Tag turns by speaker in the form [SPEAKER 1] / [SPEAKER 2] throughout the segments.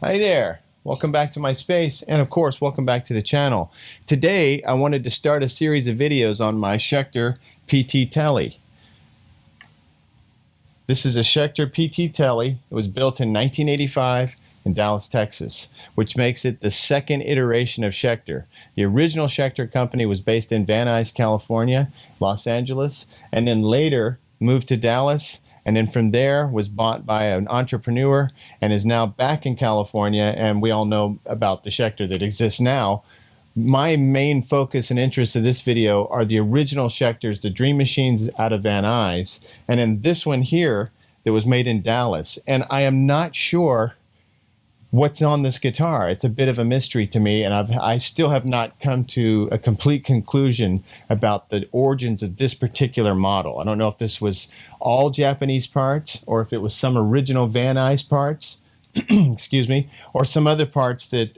[SPEAKER 1] Hi there. Welcome back to my space, and of course, welcome back to the channel. Today, I wanted to start a series of videos on my Schecter PT Tele. This is a Schecter PT Tele. It was built in 1985 in Dallas, Texas, which makes it the second iteration of Schecter. The original Schecter company was based in Van Nuys, California, Los Angeles, and then later moved to Dallas, and then from there was bought by an entrepreneur and is now back in California, and we all know about the Schecter that exists now. My main focus and interest of this video are the original Schecters, the Dream Machines out of Van Nuys, and then this one here that was made in Dallas. And I am not sure what's on this guitar. It's a bit of a mystery to me, and I still have not come to a complete conclusion about the origins of this particular model. I don't know if this was all Japanese parts or if it was some original Van Nuys parts, excuse me, or some other parts that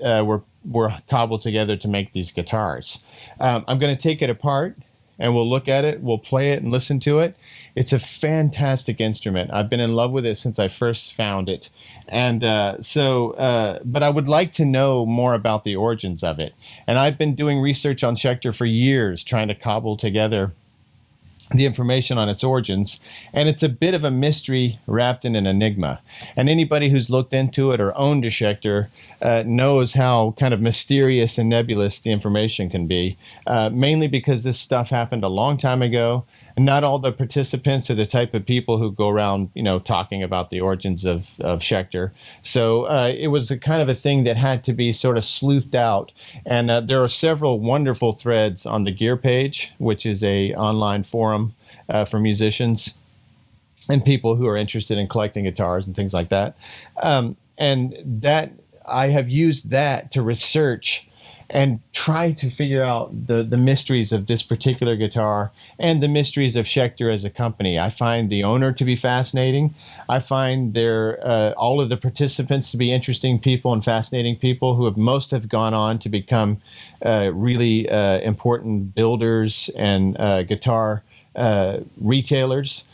[SPEAKER 1] were cobbled together to make these guitars. I'm going to take it apart and we'll look at it, we'll play it and listen to it. It's a fantastic instrument. I've been in love with it since I first found it. And but I would like to know more about the origins of it. And I've been doing research on Schecter for years, trying to cobble together the information on its origins, and it's a bit of a mystery wrapped in an enigma. And anybody who's looked into it or owned a Schecter knows how kind of mysterious and nebulous the information can be, mainly because this stuff happened a long time ago, and not all the participants are the type of people who go around, you know, talking about the origins of Schecter. So it was a kind of a thing that had to be sort of sleuthed out. And there are several wonderful threads on the Gear page, which is a online forum for musicians and people who are interested in collecting guitars and things like that. And that I have used that to research and try to figure out the mysteries of this particular guitar and the mysteries of Schecter as a company. I find the owner to be fascinating. I find all of the participants to be interesting people and fascinating people who have gone on to become really important builders and guitar retailers.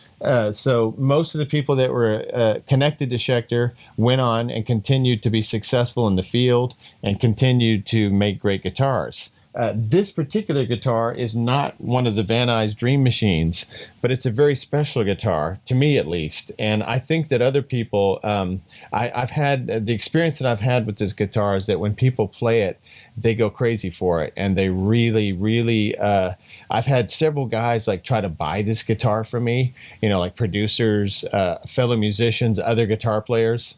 [SPEAKER 1] So most of the people that were connected to Schecter went on and continued to be successful in the field and continued to make great guitars. This particular guitar is not one of the Van Nuys Dream Machines, but it's a very special guitar, to me at least. And I think that other people, I've had, the experience that I've had with this guitar is that when people play it, they go crazy for it. And they really, really, I've had several guys like try to buy this guitar from me, you know, like producers, fellow musicians, other guitar players.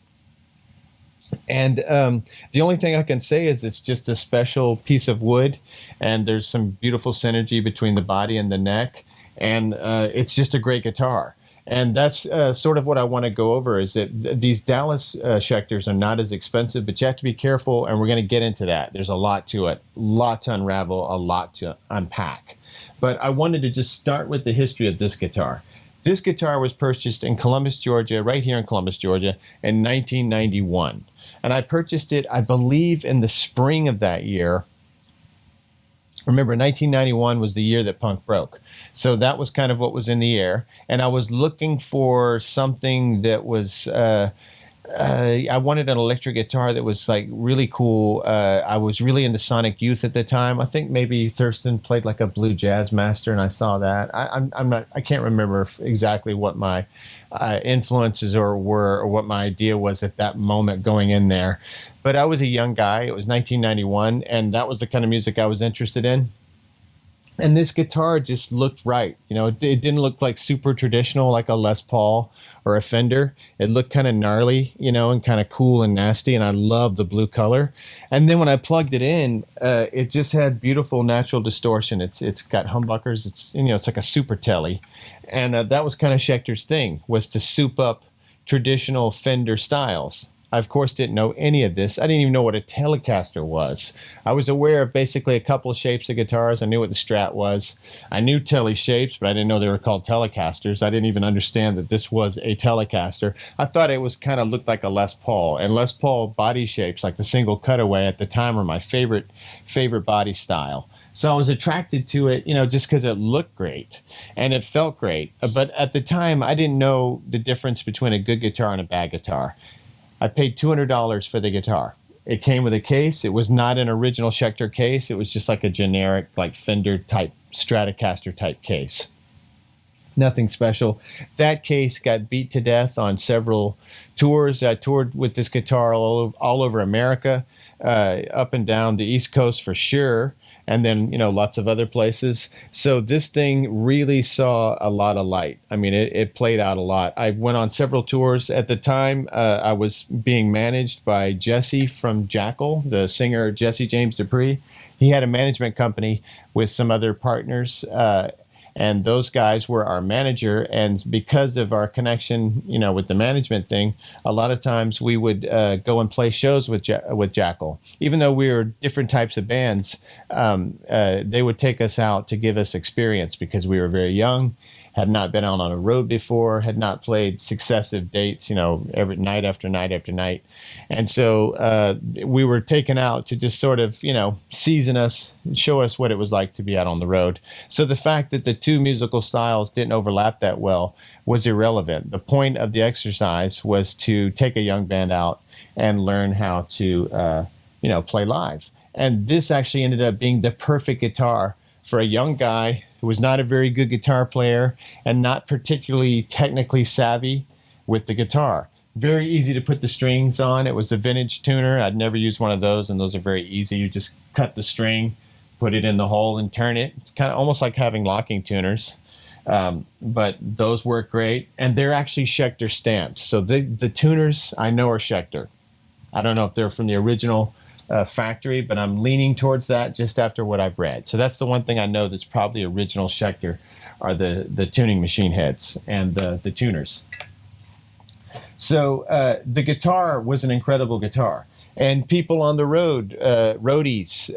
[SPEAKER 1] And the only thing I can say is it's just a special piece of wood, and there's some beautiful synergy between the body and the neck, and it's just a great guitar. And that's sort of what I want to go over, is that these Dallas Schecters are not as expensive, but you have to be careful, and we're going to get into that. There's a lot to it, a lot to unravel, a lot to unpack. But I wanted to just start with the history of this guitar. This guitar was purchased in Columbus, Georgia, right here in Columbus, Georgia, in 1991. And I purchased it, I believe, in the spring of that year. Remember, 1991 was the year that punk broke. So that was kind of what was in the air. And I was looking for something that was, I wanted an electric guitar that was like really cool. I was really into Sonic Youth at the time. I think maybe Thurston played like a Blue Jazz Master, and I saw that. I can't remember exactly what my influences were or what my idea was at that moment going in there. But I was a young guy. It was 1991, and that was the kind of music I was interested in. And this guitar just looked right. You know, it didn't look like super traditional like a Les Paul or a Fender. It looked kind of gnarly, you know, and kind of cool and nasty. And I love the blue color. And then when I plugged it in, it just had beautiful natural distortion. It's got humbuckers. It's, you know, it's like a super telly. And that was kind of Schecter's thing, was to soup up traditional Fender styles. I, of course, didn't know any of this. I didn't even know what a Telecaster was. I was aware of basically a couple of shapes of guitars. I knew what the Strat was. I knew Tele shapes, but I didn't know they were called Telecasters. I didn't even understand that this was a Telecaster. I thought it was kind of looked like a Les Paul. And Les Paul body shapes, like the single cutaway at the time, were my favorite body style. So I was attracted to it, you know, just because it looked great and it felt great. But at the time, I didn't know the difference between a good guitar and a bad guitar. I paid $200 for the guitar. It came with a case. It was not an original Schecter case. It was just like a generic, like Fender type, Stratocaster type case. Nothing special. That case got beat to death on several tours. I toured with this guitar all over America, up and down the East Coast for sure, and then, you know, lots of other places. So this thing really saw a lot of light. I mean, it played out a lot. I went on several tours. At the time, I was being managed by Jesse from Jackal, the singer Jesse James Dupree. He had a management company with some other partners, and those guys were our manager. And because of our connection, you know, with the management thing, a lot of times we would go and play shows with Jackal. Even though we were different types of bands, they would take us out to give us experience because we were very young, had not been out on a road before, had not played successive dates, you know, every night after night after night. And so we were taken out to just sort of, you know, season us, show us what it was like to be out on the road. So the fact that the two musical styles didn't overlap that well was irrelevant. The point of the exercise was to take a young band out and learn how to, you know, play live. And this actually ended up being the perfect guitar for a young guy who was not a very good guitar player and not particularly technically savvy with the guitar. Very easy to put the strings on. It was a vintage tuner. I'd never used one of those, and those are very easy. You just cut the string, put it in the hole, and turn it. It's kind of almost like having locking tuners, but those work great. And they're actually Schecter stamped. So the tuners I know are Schecter. I don't know if they're from the original factory, but I'm leaning towards that just after what I've read. So that's the one thing I know that's probably original Schecter are the tuning machine heads and the tuners. So the guitar was an incredible guitar. And people on the road, roadies,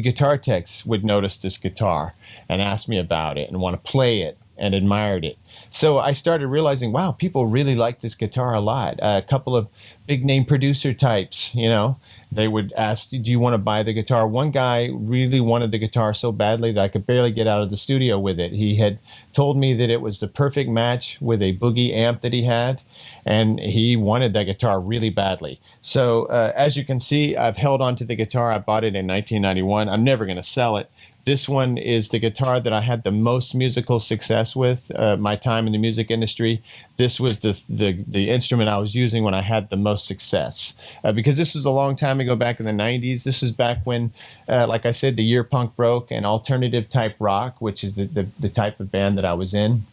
[SPEAKER 1] guitar techs would notice this guitar and ask me about it and want to play it and admired it. So I started realizing, wow, people really like this guitar a lot. A couple of big name producer types, you know, they would ask, do you want to buy the guitar? One guy really wanted the guitar so badly that I could barely get out of the studio with it. He had told me that it was the perfect match with a Boogie amp that he had, and he wanted that guitar really badly. So as you can see, I've held on to the guitar. I bought it in 1991. I'm never going to sell it. This one is the guitar that I had the most musical success with my time in the music industry. This was the instrument I was using when I had the most success. Because this was a long time ago, back in the 90s. This was back when, like I said, the year punk broke, and alternative type rock, which is the type of band that I was in,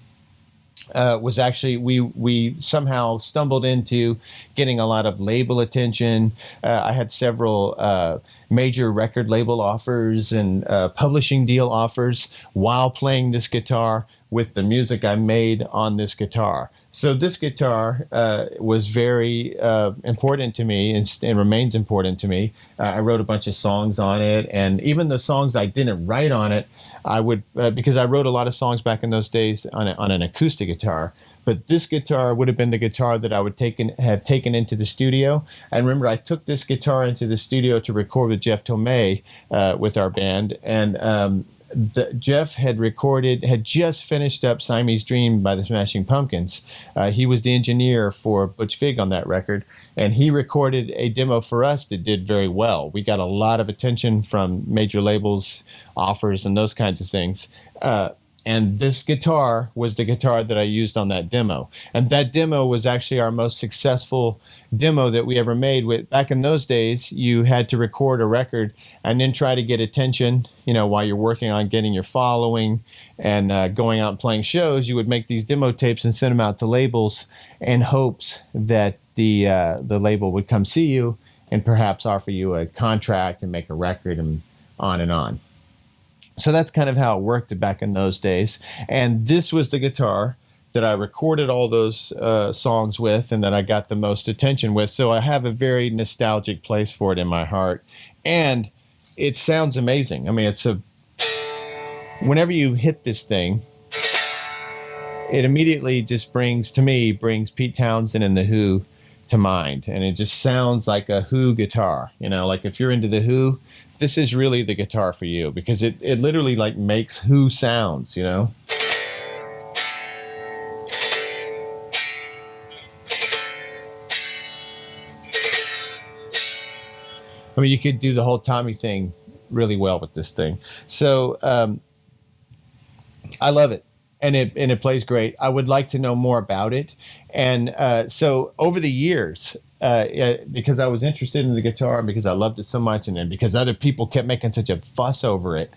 [SPEAKER 1] was actually, we somehow stumbled into getting a lot of label attention. I had several major record label offers and publishing deal offers while playing this guitar with the music I made on this guitar. So this guitar was very important to me and remains important to me. I wrote a bunch of songs on it, and even the songs I didn't write on it, I would, because I wrote a lot of songs back in those days on an acoustic guitar. But this guitar would have been the guitar that I would have taken into the studio. I remember I took this guitar into the studio to record with Jeff Tomei with our band, and Jeff had just finished up Siamese Dream by the Smashing Pumpkins. He was the engineer for Butch Vig on that record, and he recorded a demo for us that did very well. We got a lot of attention from major labels, offers, and those kinds of things. And this guitar was the guitar that I used on that demo. And that demo was actually our most successful demo that we ever made. Back in those days, you had to record a record and then try to get attention, you know, while you're working on getting your following and going out and playing shows. You would make these demo tapes and send them out to labels in hopes that the label would come see you and perhaps offer you a contract and make a record and on and on. So that's kind of how it worked back in those days. And this was the guitar that I recorded all those songs with and that I got the most attention with. So I have a very nostalgic place for it in my heart. And it sounds amazing. I mean, whenever you hit this thing, it immediately just brings Pete Townsend and The Who to mind. And it just sounds like a Who guitar. You know, like if you're into The Who, this is really the guitar for you, because it literally like makes Who sounds, you know? I mean, you could do the whole Tommy thing really well with this thing. So I love it. And it plays great. I would like to know more about it. And so over the years, because I was interested in the guitar and because I loved it so much, and then because other people kept making such a fuss over it,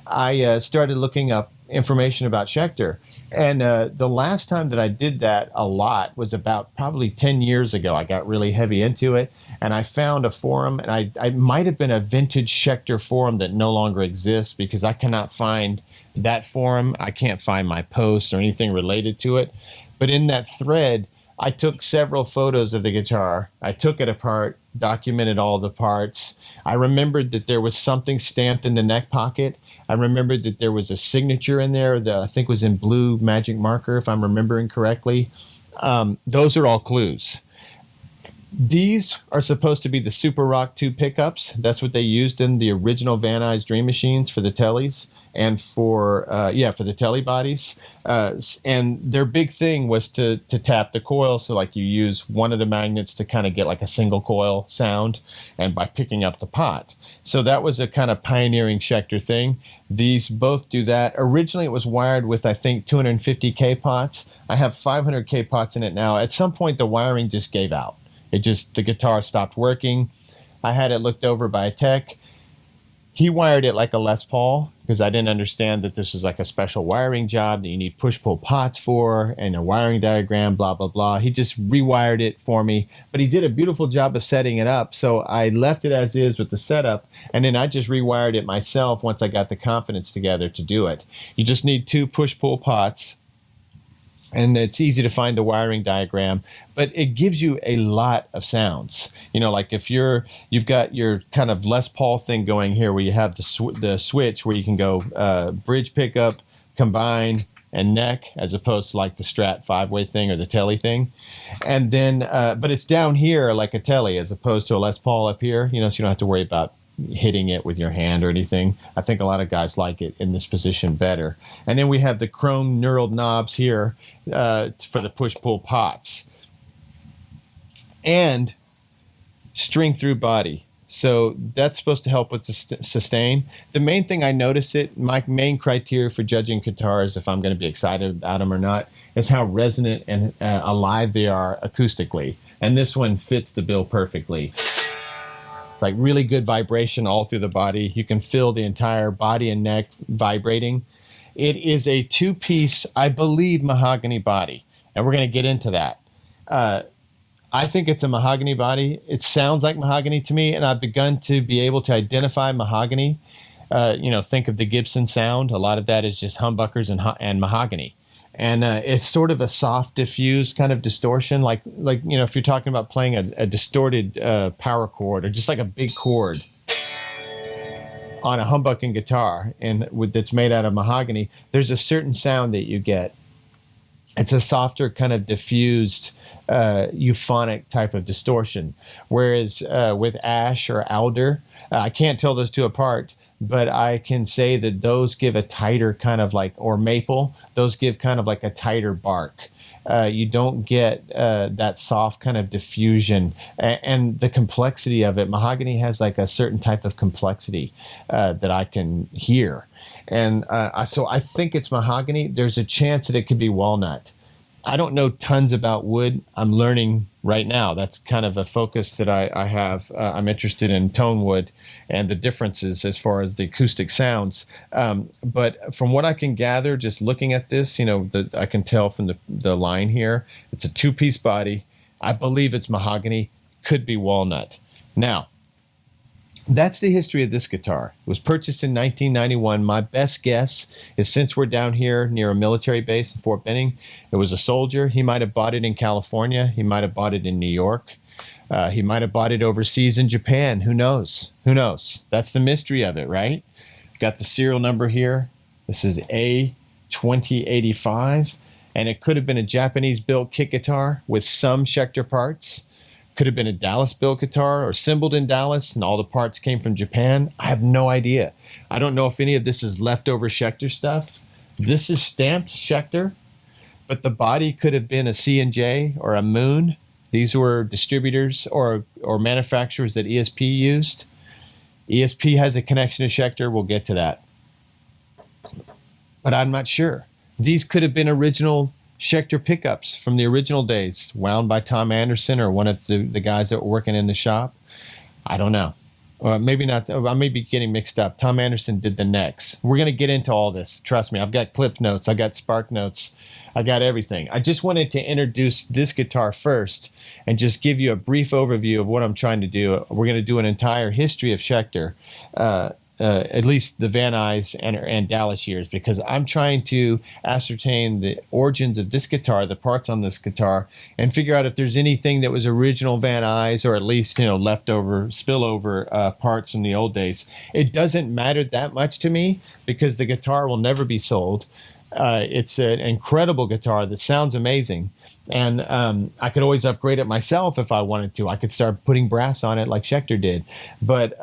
[SPEAKER 1] I started looking up information about Schecter. And the last time that I did that a lot was about probably 10 years ago. I got really heavy into it, and I found a forum, and I might have been a vintage Schecter forum that no longer exists because I cannot find that forum. I can't find my posts or anything related to it. But in that thread, I took several photos of the guitar. I took it apart, documented all the parts. I remembered that there was something stamped in the neck pocket. I remembered that there was a signature in there that I think was in blue magic marker, if I'm remembering correctly. Those are all clues. These are supposed to be the Super Rock 2 pickups. That's what they used in the original Van Nuys Dream Machines for the Tellies and for the Telly bodies. And their big thing was to tap the coil. So like you use one of the magnets to kind of get like a single coil sound, and by picking up the pot. So that was a kind of pioneering Schecter thing. These both do that. Originally it was wired with, I think, 250K pots. I have 500K pots in it now. At some point the wiring just gave out. The guitar stopped working. I had it looked over by a tech. He wired it like a Les Paul because I didn't understand that this was like a special wiring job that you need push-pull pots for and a wiring diagram, blah, blah, blah. He just rewired it for me, but he did a beautiful job of setting it up. So I left it as is with the setup, and then I just rewired it myself once I got the confidence together to do it. You just need 2 push-pull pots, and it's easy to find the wiring diagram, but it gives you a lot of sounds. You know, like if you've got your kind of Les Paul thing going here, where you have the switch where you can go bridge pickup, combine, and neck, as opposed to like the Strat 5-way thing or the Telly thing. And then, but it's down here like a Telly as opposed to a Les Paul up here, you know, so you don't have to worry about hitting it with your hand or anything. I think a lot of guys like it in this position better. And then we have the chrome knurled knobs here for the push-pull pots. And string through body. So that's supposed to help with the sustain. The main thing I notice my main criteria for judging guitars, if I'm going to be excited about them or not, is how resonant and alive they are acoustically. And this one fits the bill perfectly. It's like really good vibration all through the body. You can feel the entire body and neck vibrating. It is a 2-piece, I believe, mahogany body, and we're going to get into that. I think it's a mahogany body. It sounds like mahogany to me, and I've begun to be able to identify mahogany. Think of the Gibson sound. A lot of that is just humbuckers and mahogany. And it's sort of a soft, diffused kind of distortion, like if you're talking about playing a distorted power chord or just like a big chord on a humbucking guitar that's made out of mahogany, there's a certain sound that you get. It's a softer kind of diffused, euphonic type of distortion. Whereas with ash or alder, I can't tell those two apart, but I can say that those give a tighter kind of like, or maple, those give kind of like a tighter bark. You don't get that soft kind of diffusion and the complexity of it. Mahogany has like a certain type of complexity that I can hear. And so I think it's mahogany. There's a chance that it could be walnut. I don't know tons about wood. I'm learning right now. That's kind of a focus that I have. I'm interested in tone wood and the differences as far as the acoustic sounds. But from what I can gather, just looking at this, I can tell from the line here, it's a 2-piece body. I believe it's mahogany, could be walnut. Now, that's the history of this guitar. It was purchased in 1991. My best guess is, since we're down here near a military base in Fort Benning, it was a soldier. He might have bought it in California. He might have bought it in New York. He might have bought it overseas in Japan. Who knows? Who knows? That's the mystery of it, right? Got the serial number here. This is A2085, and it could have been a Japanese-built kick guitar with some Schecter parts. Could have been a Dallas-built guitar or assembled in Dallas and all the parts came from Japan. I have no idea. I don't know if any of this is leftover Schecter stuff. This is stamped Schecter, but the body could have been a C&J or a Moon. These were distributors or manufacturers that ESP used. ESP has a connection to Schecter. We'll get to that. But I'm not sure. These could have been original Schecter pickups from the original days, wound by Tom Anderson or one of the guys that were working in the shop. I don't know. Maybe not. I may be getting mixed up. Tom Anderson did the necks. We're going to get into all this. Trust me. I've got Cliff Notes. I got Spark Notes. I got everything. I just wanted to introduce this guitar first and just give you a brief overview of what I'm trying to do. We're going to do an entire history of Schecter, at least the Van Nuys and Dallas years, because I'm trying to ascertain the origins of this guitar, the parts on this guitar, and figure out if there's anything that was original Van Nuys or at least, leftover, spillover parts from the old days. It doesn't matter that much to me because the guitar will never be sold. It's an incredible guitar that sounds amazing. And I could always upgrade it myself if I wanted to. I could start putting brass on it like Schecter did. But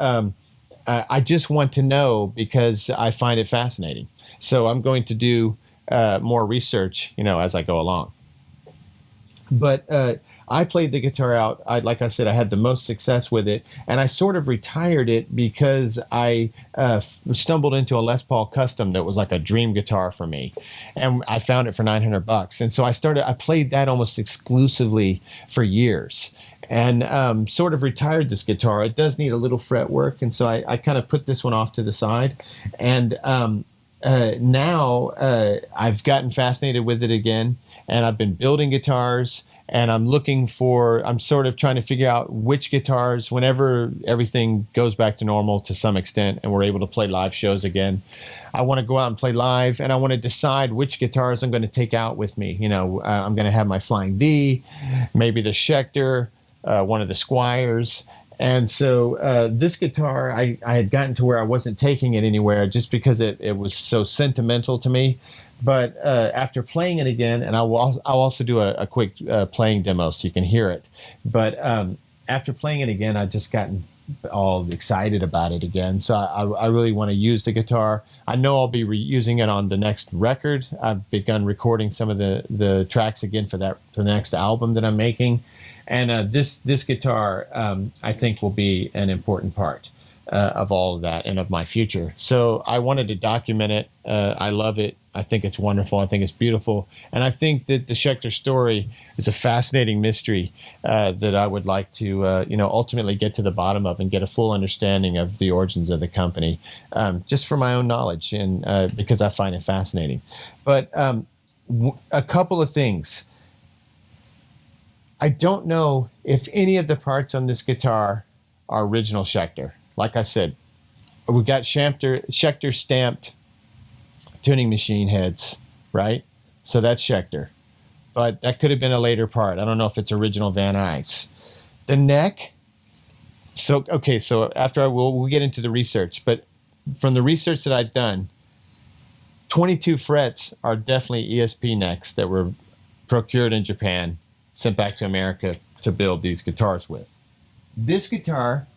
[SPEAKER 1] I just want to know because I find it fascinating. So I'm going to do more research, as I go along. But I played the guitar out. Like I said, I had the most success with it, and I sort of retired it because I stumbled into a Les Paul Custom that was like a dream guitar for me, and I found it for $900. And so I played that almost exclusively for years. And sort of retired this guitar. It does need a little fret work, and so I kind of put this one off to the side. And now I've gotten fascinated with it again, and I've been building guitars, and I'm sort of trying to figure out which guitars, whenever everything goes back to normal to some extent and we're able to play live shows again, I want to go out and play live, and I want to decide which guitars I'm going to take out with me. I'm going to have my Flying V, maybe the Schecter, one of the Squires. And so this guitar, I had gotten to where I wasn't taking it anywhere just because it was so sentimental to me. But after playing it again, and I'll also do a quick playing demo so you can hear it. But after playing it again, I've just gotten all excited about it again. So I really want to use the guitar. I know I'll be reusing it on the next record. I've begun recording some of the tracks again for the next album that I'm making. And this guitar, I think, will be an important part of all of that and of my future. So I wanted to document it. I love it. I think it's wonderful. I think it's beautiful. And I think that the Schecter story is a fascinating mystery that I would like to, ultimately get to the bottom of and get a full understanding of the origins of the company, just for my own knowledge and because I find it fascinating. But a couple of things. I don't know if any of the parts on this guitar are original Schecter. Like I said, we've got Schecter stamped tuning machine heads, right? So that's Schecter. But that could have been a later part. I don't know if it's original Van Nuys. The neck. So after we'll get into the research, but from the research that I've done, 22 frets are definitely ESP necks that were procured in Japan, sent back to America to build these guitars with. This guitar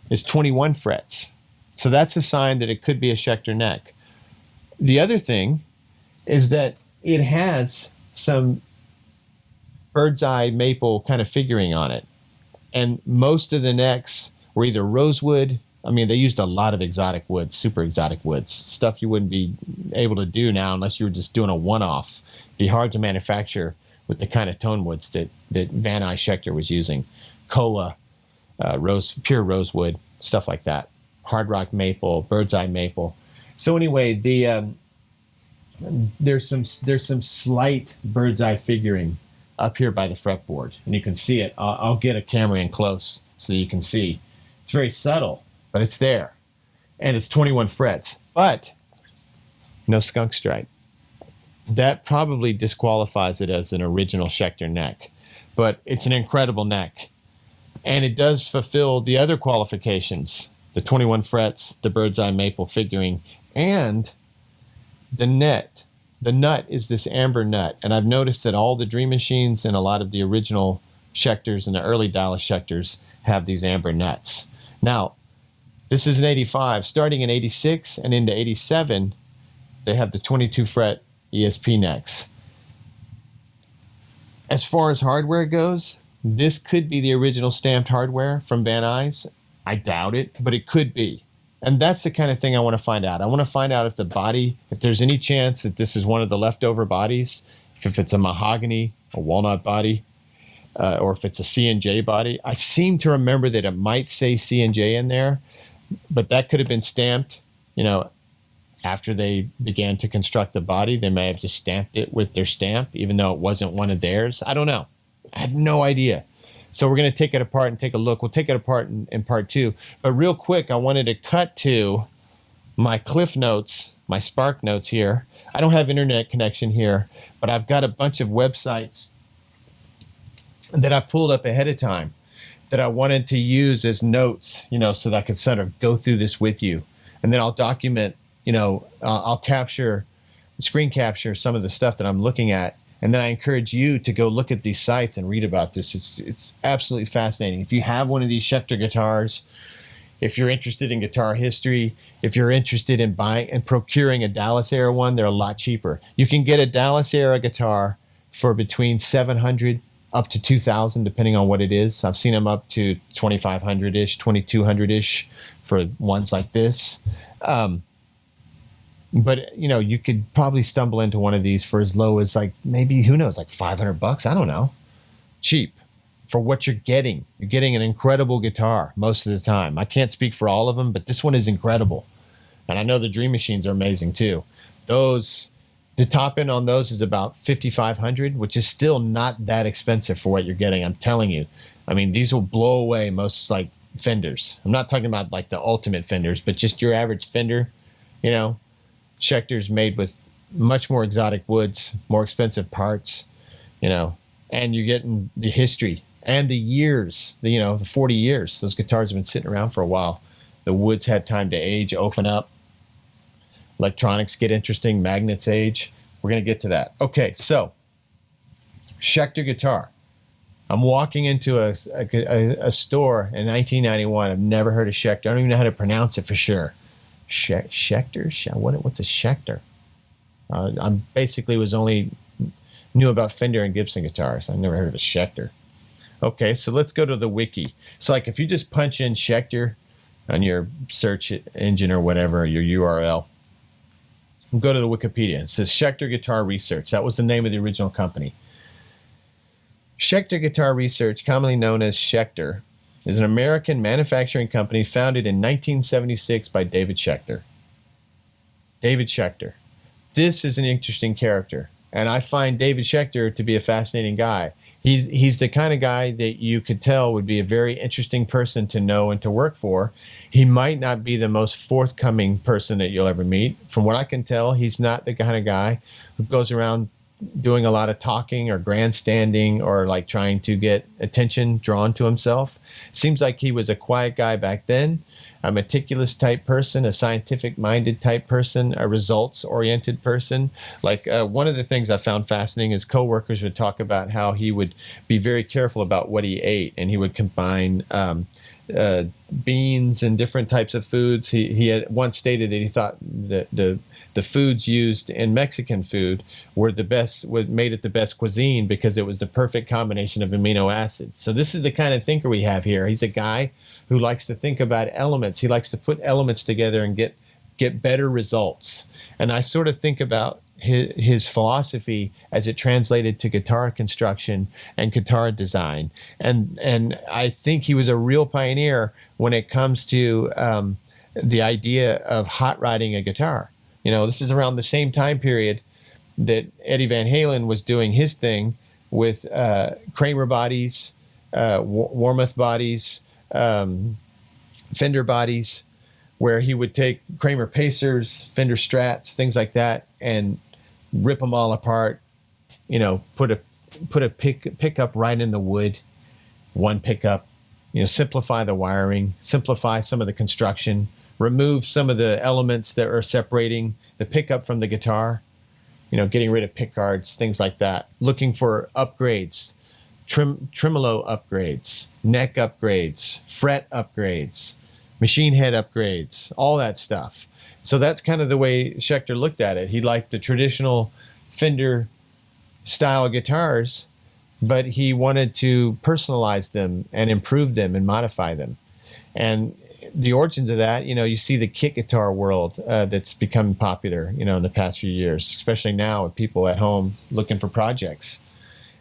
[SPEAKER 1] is 21 frets. So that's a sign that it could be a Schecter neck. The other thing is that it has some birdseye maple kind of figuring on it. And most of the necks were either rosewood. I mean, they used a lot of exotic woods, super exotic woods, stuff you wouldn't be able to do now unless you were just doing a one-off. It'd be hard to manufacture with the kind of tone woods that Van Nuys Schecter was using. Koa, pure rosewood, stuff like that. Hard rock maple, birdseye maple. So anyway, there's some slight birdseye figuring up here by the fretboard, and you can see it. I'll get a camera in close so you can see. It's very subtle, but it's there, and it's 21 frets, but no skunk stripe. That probably disqualifies it as an original Schecter neck, but it's an incredible neck, and it does fulfill the other qualifications: the 21 frets, the birdseye maple figuring, and the nut. The nut is this amber nut, and I've noticed that all the Dream Machines and a lot of the original Schecters and the early Dallas Schecters have these amber nuts. Now, this is an 85. Starting in 86 and into 87, they have the 22 fret ESP necks. As far as hardware goes, this could be the original stamped hardware from Van Nuys. I doubt it, but it could be. And that's the kind of thing I want to find out. I want to find out if the body, if there's any chance that this is one of the leftover bodies, if it's a mahogany, a walnut body, or if it's a C&J body. I seem to remember that it might say C&J in there, but that could have been stamped, after they began to construct the body. They may have just stamped it with their stamp, even though it wasn't one of theirs. I don't know. I have no idea. So we're going to take it apart and take a look. We'll take it apart in part 2. But real quick, I wanted to cut to my Cliff Notes, my Spark Notes here. I don't have internet connection here, but I've got a bunch of websites that I pulled up ahead of time that I wanted to use as notes, so that I could sort of go through this with you. And then I'll document, I'll screen capture some of the stuff that I'm looking at. And then I encourage you to go look at these sites and read about this. It's absolutely fascinating. If you have one of these Schecter guitars, if you're interested in guitar history, if you're interested in buying and procuring a Dallas era one, they're a lot cheaper. You can get a Dallas era guitar for between $700 up to $2,000, depending on what it is. I've seen them up to $2,500-ish, $2,200-ish for ones like this. But, you could probably stumble into one of these for as low as maybe, who knows, $500. I don't know. Cheap for what you're getting. You're getting an incredible guitar most of the time. I can't speak for all of them, but this one is incredible. And I know the Dream Machines are amazing too. The top end on those is about $5,500, which is still not that expensive for what you're getting. I'm telling you. I mean, these will blow away most Fenders. I'm not talking about the ultimate Fenders, but just your average Fender, Schecter's made with much more exotic woods, more expensive parts, and you're getting the history and the years, the 40 years. Those guitars have been sitting around for a while. The woods had time to age, open up. Electronics get interesting, magnets age. We're going to get to that. Okay, so Schecter guitar. I'm walking into a store in 1991. I've never heard of Schecter. I don't even know how to pronounce it for sure. Schecter? What's a Schecter? I basically knew about Fender and Gibson guitars. I never heard of a Schecter. Okay, so let's go to the wiki. So if you just punch in Schecter on your search engine or whatever, your URL, go to the Wikipedia. It says Schecter Guitar Research. That was the name of the original company. Schecter Guitar Research, commonly known as Schecter, is an American manufacturing company founded in 1976 by David Schecter. David Schecter. This is an interesting character, and I find David Schecter to be a fascinating guy. He's the kind of guy that you could tell would be a very interesting person to know and to work for. He might not be the most forthcoming person that you'll ever meet. From what I can tell, he's not the kind of guy who goes around doing a lot of talking or grandstanding or trying to get attention drawn to himself. Seems like he was a quiet guy back then, a meticulous type person, a scientific minded type person, a results oriented person. One of the things I found fascinating is coworkers would talk about how he would be very careful about what he ate, and he would combine beans and different types of foods. He had once stated that he thought that the foods used in Mexican food were the best, made it the best cuisine because it was the perfect combination of amino acids. So this is the kind of thinker we have here. He's a guy who likes to think about elements. He likes to put elements together and get better results. And I sort of think about his philosophy as it translated to guitar construction and guitar design. And I think he was a real pioneer when it comes to the idea of hot rodding a guitar. This is around the same time period that Eddie Van Halen was doing his thing with Kramer bodies, Warmoth bodies, Fender bodies, where he would take Kramer Pacers, Fender Strats, things like that, and rip them all apart, put a pickup right in the wood, one pickup, simplify the wiring, simplify some of the construction, remove some of the elements that are separating the pickup from the guitar, getting rid of pick guards, things like that, looking for upgrades, tremolo upgrades, neck upgrades, fret upgrades, machine head upgrades, all that stuff. So that's kind of the way Schecter looked at it. He liked the traditional Fender style guitars, but he wanted to personalize them and improve them and modify them. And the origins of that, you see the kit guitar world that's become popular, in the past few years, especially now with people at home looking for projects.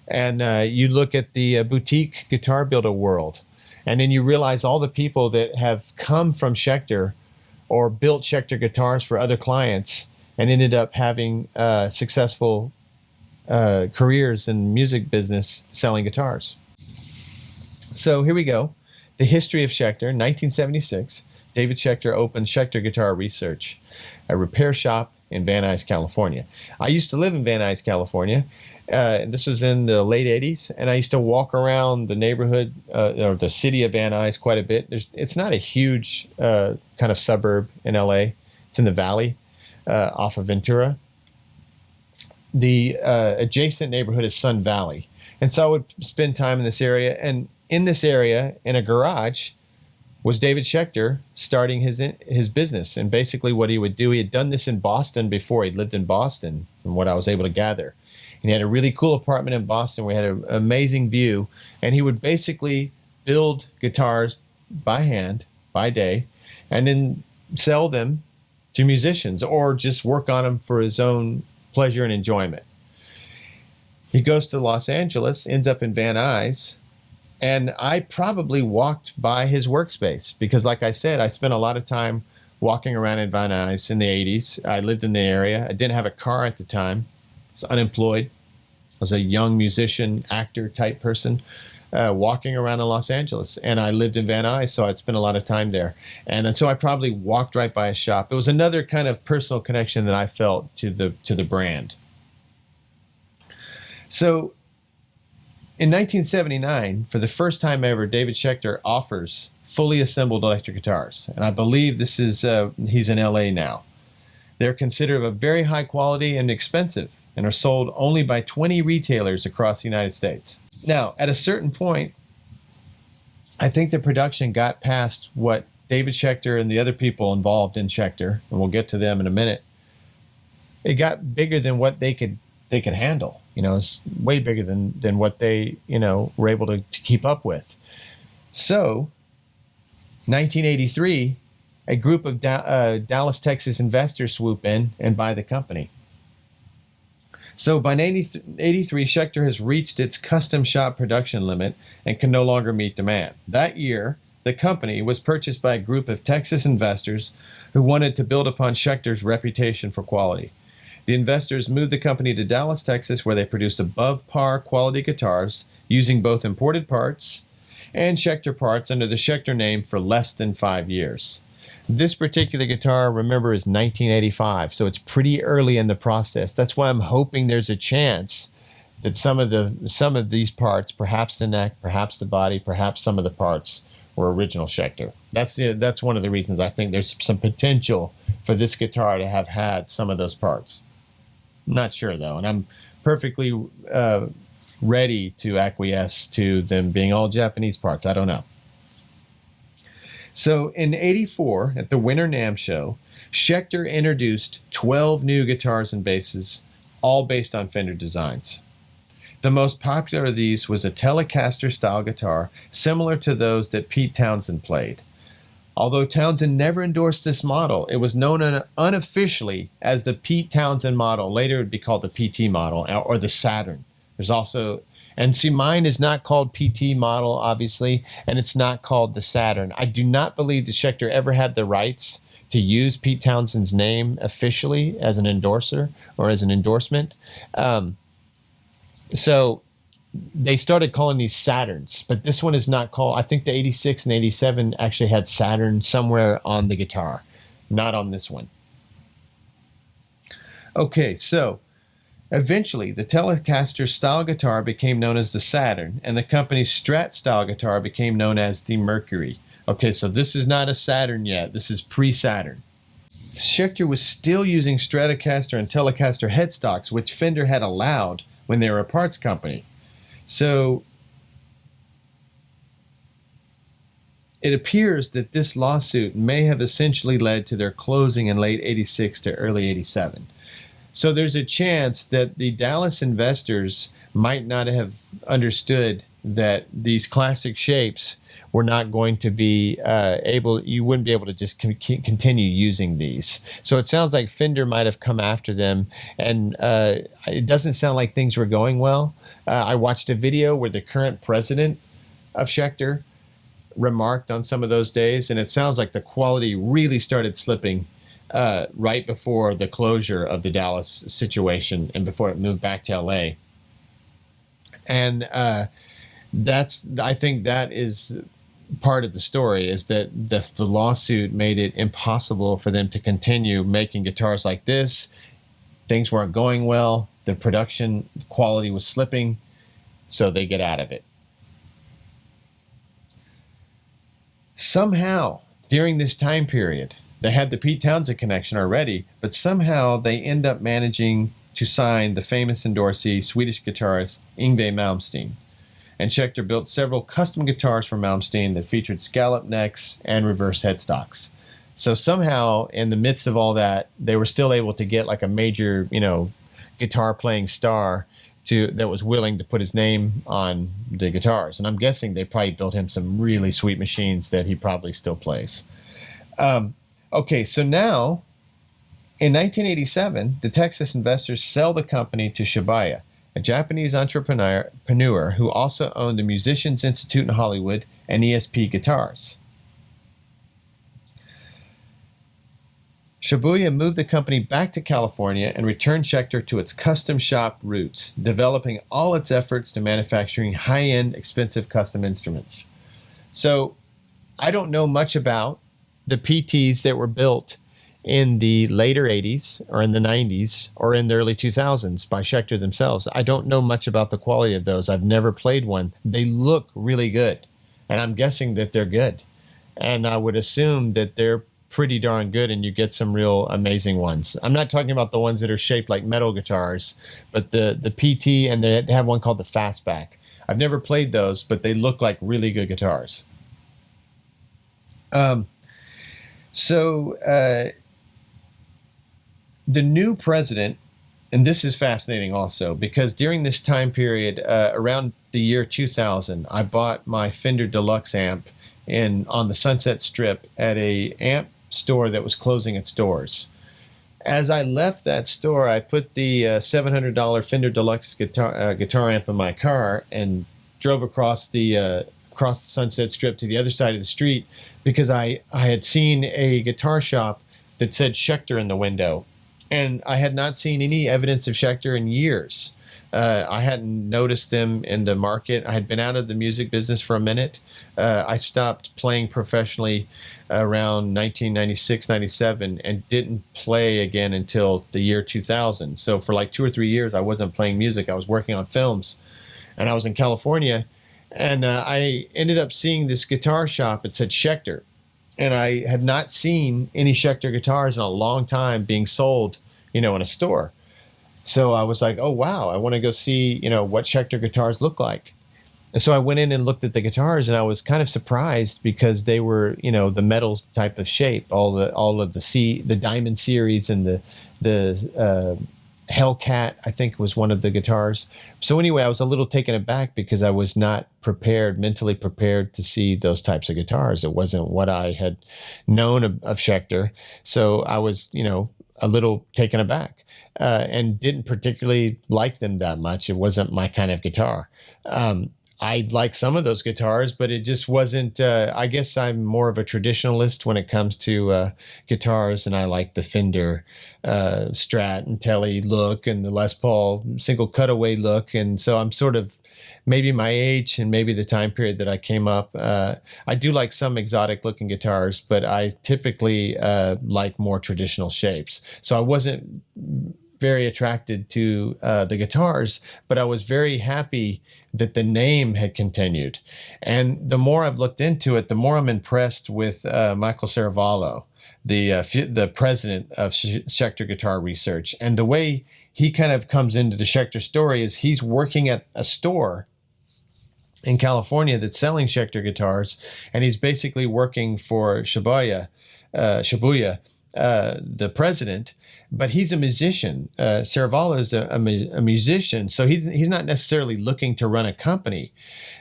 [SPEAKER 1] And you look at the boutique guitar builder world, and then you realize all the people that have come from Schecter or built Schecter guitars for other clients and ended up having successful careers in the music business selling guitars. So here we go. The history of Schecter. 1976, David Schecter opened Schecter Guitar Research, a repair shop in Van Nuys, California. I used to live in Van Nuys, California. This was in the late 80s, and I used to walk around the neighborhood, or the city of Van Nuys quite a bit. It's not a huge kind of suburb in LA. It's in the valley off of Ventura. The adjacent neighborhood is Sun Valley. And so I would spend time in this area, and in this area, in a garage, was David Schecter starting his business. And basically what he would do, he had done this in Boston before. He'd lived in Boston, from what I was able to gather. And he had a really cool apartment in Boston where he had an amazing view. And he would basically build guitars by hand, by day, and then sell them to musicians or just work on them for his own pleasure and enjoyment. He goes to Los Angeles, ends up in Van Nuys, and I probably walked by his workspace because, like I said, I spent a lot of time walking around in Van Nuys in the 80s. I lived in the area. I didn't have a car at the time. I was unemployed. I was a young musician, actor type person walking around in Los Angeles. And I lived in Van Nuys, so I'd spent a lot of time there. And so I probably walked right by his shop. It was another kind of personal connection that I felt to the brand. So in 1979, for the first time ever, David Schecter offers fully assembled electric guitars. And I believe this is, he's in LA now. They're considered of very high quality and expensive and are sold only by 20 retailers across the United States. Now, at a certain point, I think the production got past what David Schecter and the other people involved in Schecter, and we'll get to them in a minute. It got bigger than what they could handle. It's way bigger than what they, were able to keep up with. So, 1983, a group of Dallas, Texas investors swoop in and buy the company. So by 1983, Schecter has reached its custom shop production limit and can no longer meet demand. That year, the company was purchased by a group of Texas investors who wanted to build upon Schecter's reputation for quality. The investors moved the company to Dallas, Texas, where they produced above-par quality guitars using both imported parts and Schecter parts under the Schecter name for less than 5 years. This particular guitar, remember, is 1985, so it's pretty early in the process. That's why I'm hoping there's a chance that some of these parts, perhaps the neck, perhaps the body, perhaps some of the parts, were original Schecter. That's one of the reasons I think there's some potential for this guitar to have had some of those parts. I'm not sure, though, and I'm perfectly ready to acquiesce to them being all Japanese parts. I don't know. So in '84, at the Winter NAMM show, Schecter introduced 12 new guitars and basses, all based on Fender designs. The most popular of these was a Telecaster style guitar, similar to those that Pete Townshend played. Although Townshend never endorsed this model, it was known unofficially as the Pete Townshend model. Later it would be called the PT model or the Saturn. There's also, and see, mine is not called PT model, obviously, and it's not called the Saturn. I do not believe that Schecter ever had the rights to use Pete Townshend's name officially as an endorser or as an endorsement. So they started calling these Saturns, but this one is not called. I think the 86 and 87 actually had Saturn somewhere on the guitar, not on this one. Okay, so eventually the Telecaster style guitar became known as the Saturn, and the company's Strat style guitar became known as the Mercury. Okay, so this is not a Saturn yet. This is pre-Saturn. Schecter was still using Stratocaster and Telecaster headstocks, which Fender had allowed when they were a parts company. So it appears that this lawsuit may have essentially led to their closing in late 86 to early 87. So there's a chance that the Dallas investors might not have understood that these classic shapes were not going to be you wouldn't be able to just continue using these. So it sounds like Fender might have come after them, and it doesn't sound like things were going well. I watched a video where the current president of Schecter remarked on some of those days, and it sounds like the quality really started slipping right before the closure of the Dallas situation and before it moved back to LA. And I think that is part of the story, is that the lawsuit made it impossible for them to continue making guitars like this. Things weren't going well. The production quality was slipping, so they get out of it. Somehow, during this time period, they had the Pete Townshend connection already, but somehow they end up managing to sign the famous endorsee, Swedish guitarist Yngwie Malmsteen. And Schecter built several custom guitars for Malmsteen that featured scallop necks and reverse headstocks. So somehow, in the midst of all that, they were still able to get like a major, guitar playing star that was willing to put his name on the guitars. And I'm guessing they probably built him some really sweet machines that he probably still plays. Okay, so now, in 1987, the Texas investors sell the company to Shibuya, a Japanese entrepreneur who also owned the Musicians Institute in Hollywood and ESP Guitars. Shibuya moved the company back to California and returned Schecter to its custom shop roots, developing all its efforts to manufacturing high-end, expensive custom instruments. So I don't know much about the PTs that were built in the later 80s or in the 90s or in the early 2000s by Schecter themselves. I don't know much about the quality of those. I've never played one. They look really good, and I'm guessing that they're good. And I would assume that they're pretty darn good, and you get some real amazing ones. I'm not talking about the ones that are shaped like metal guitars, but the PT, and they have one called the Fastback. I've never played those, but they look like really good guitars. The new president, and this is fascinating also, because during this time period, around the year 2000, I bought my Fender Deluxe amp on the Sunset Strip at a amp store that was closing its doors. As I left that store, I put the $700 Fender Deluxe guitar amp in my car and drove across the Sunset Strip to the other side of the street, because I had seen a guitar shop that said Schecter in the window. And I had not seen any evidence of Schecter in years. I hadn't noticed them in the market. I had been out of the music business for a minute. I stopped playing professionally around 1996, 97, and didn't play again until the year 2000. So for like 2 or 3 years, I wasn't playing music. I was working on films, and I was in California. And I ended up seeing this guitar shop. It said Schecter. And I had not seen any Schecter guitars in a long time being sold, in a store. So I was like, oh, wow, I want to go see, what Schecter guitars look like. And so I went in and looked at the guitars, and I was kind of surprised because they were, the metal type of shape, all of the Diamond series, and the Hellcat, I think, was one of the guitars. So anyway, I was a little taken aback because I was not mentally prepared to see those types of guitars. It wasn't what I had known of Schecter. So I was, a little taken aback and didn't particularly like them that much. It wasn't my kind of guitar. I like some of those guitars, but it just wasn't, I guess I'm more of a traditionalist when it comes to guitars, and I like the Fender Strat and Tele look and the Les Paul single cutaway look. And so I'm sort of, maybe my age and maybe the time period that I came up, I do like some exotic looking guitars, but I typically like more traditional shapes. So I wasn't very attracted to the guitars, but I was very happy that the name had continued. And the more I've looked into it, the more I'm impressed with Michael Saravallo, the president of Schecter Guitar Research. And the way he kind of comes into the Schecter story is he's working at a store in California that's selling Schecter guitars, and he's basically working for Shibuya, the president, but he's a musician. Saravallo is a musician, so he's not necessarily looking to run a company,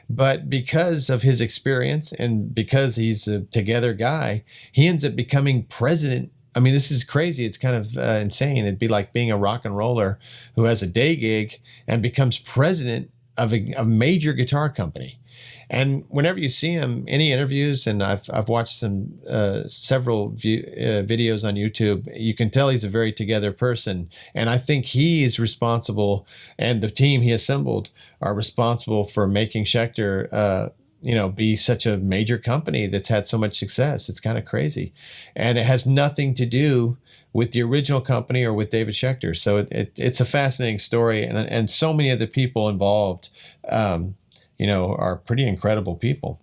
[SPEAKER 1] but because of his experience and because he's a together guy, he ends up becoming president. I mean, this is crazy. It's kind of insane. It'd be like being a rock and roller who has a day gig and becomes president of a major guitar company. And whenever you see him, any interviews, and I've watched some several videos on YouTube, you can tell he's a very together person. And I think he is responsible, and the team he assembled are responsible for making Schecter, be such a major company that's had so much success. It's kind of crazy, and it has nothing to do with the original company or with David Schecter. So it's a fascinating story, and so many of the people involved, are pretty incredible people.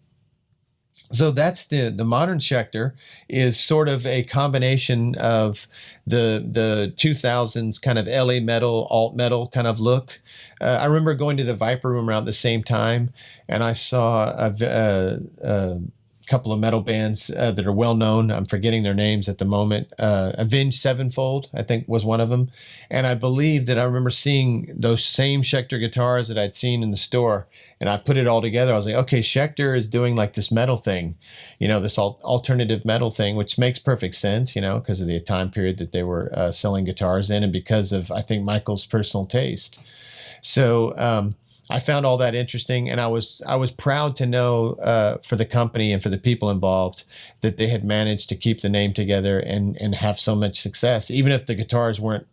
[SPEAKER 1] So that's the modern Schecter is sort of a combination of the 2000s kind of LA metal, alt metal kind of look. I remember going to the Viper Room around the same time, and I saw a couple of metal bands that are well known. I'm forgetting their names at the moment. Avenged Sevenfold, I think, was one of them. And I believe that I remember seeing those same Schecter guitars that I'd seen in the store. And I put it all together. I was like, okay, Schecter is doing like this metal thing, this alternative metal thing, which makes perfect sense, because of the time period that they were selling guitars in, and because of, I think, Michael's personal taste. So I found all that interesting, and I was proud to know for the company and for the people involved that they had managed to keep the name together and have so much success. Even if the guitars weren't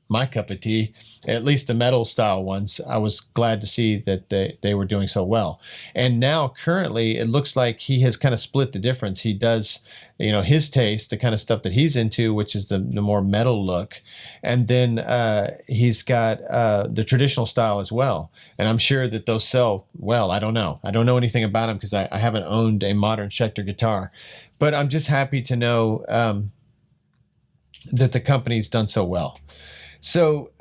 [SPEAKER 1] my cup of tea, at least the metal style ones, I was glad to see that they were doing so well. And now currently it looks like he has kind of split the difference. He does, his taste, the kind of stuff that he's into, which is the more metal look. And then he's got the traditional style as well. And I'm sure that those sell well. I don't know. I don't know anything about them because I haven't owned a modern Schecter guitar. But I'm just happy to know that the company's done so well. So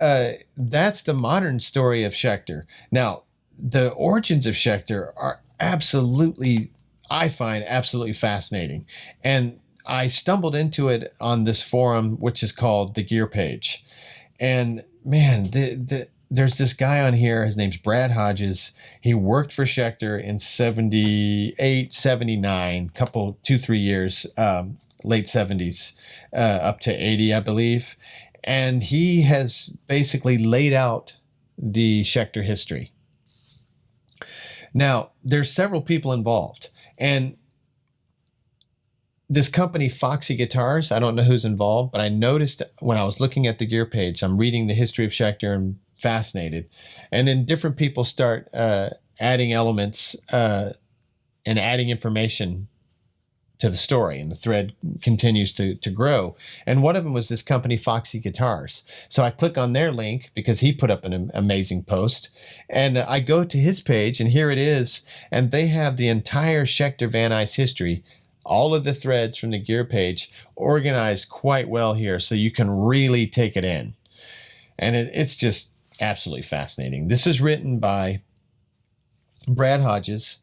[SPEAKER 1] that's the modern story of Schecter. Now, the origins of Schecter are I find absolutely fascinating. And I stumbled into it on this forum, which is called The Gear Page. And man, there's this guy on here. His name's Brad Hodges. He worked for Schecter in 78, 79, 2-3 years, late 70s, up to 80, I believe. And he has basically laid out the Schecter history. Now, there's several people involved. And this company, Foxy Guitars, I don't know who's involved, but I noticed when I was looking at the Gear Page, I'm reading the history of Schecter and fascinated. And then different people start adding elements and adding information to the story, and the thread continues to grow. And one of them was this company, Foxy Guitars. So I click on their link because he put up an amazing post, and I go to his page, and here it is. And they have the entire Schecter Van Nuys history, all of the threads from the Gear Page organized quite well here, so you can really take it in. And it's just absolutely fascinating. This is written by Brad Hodges.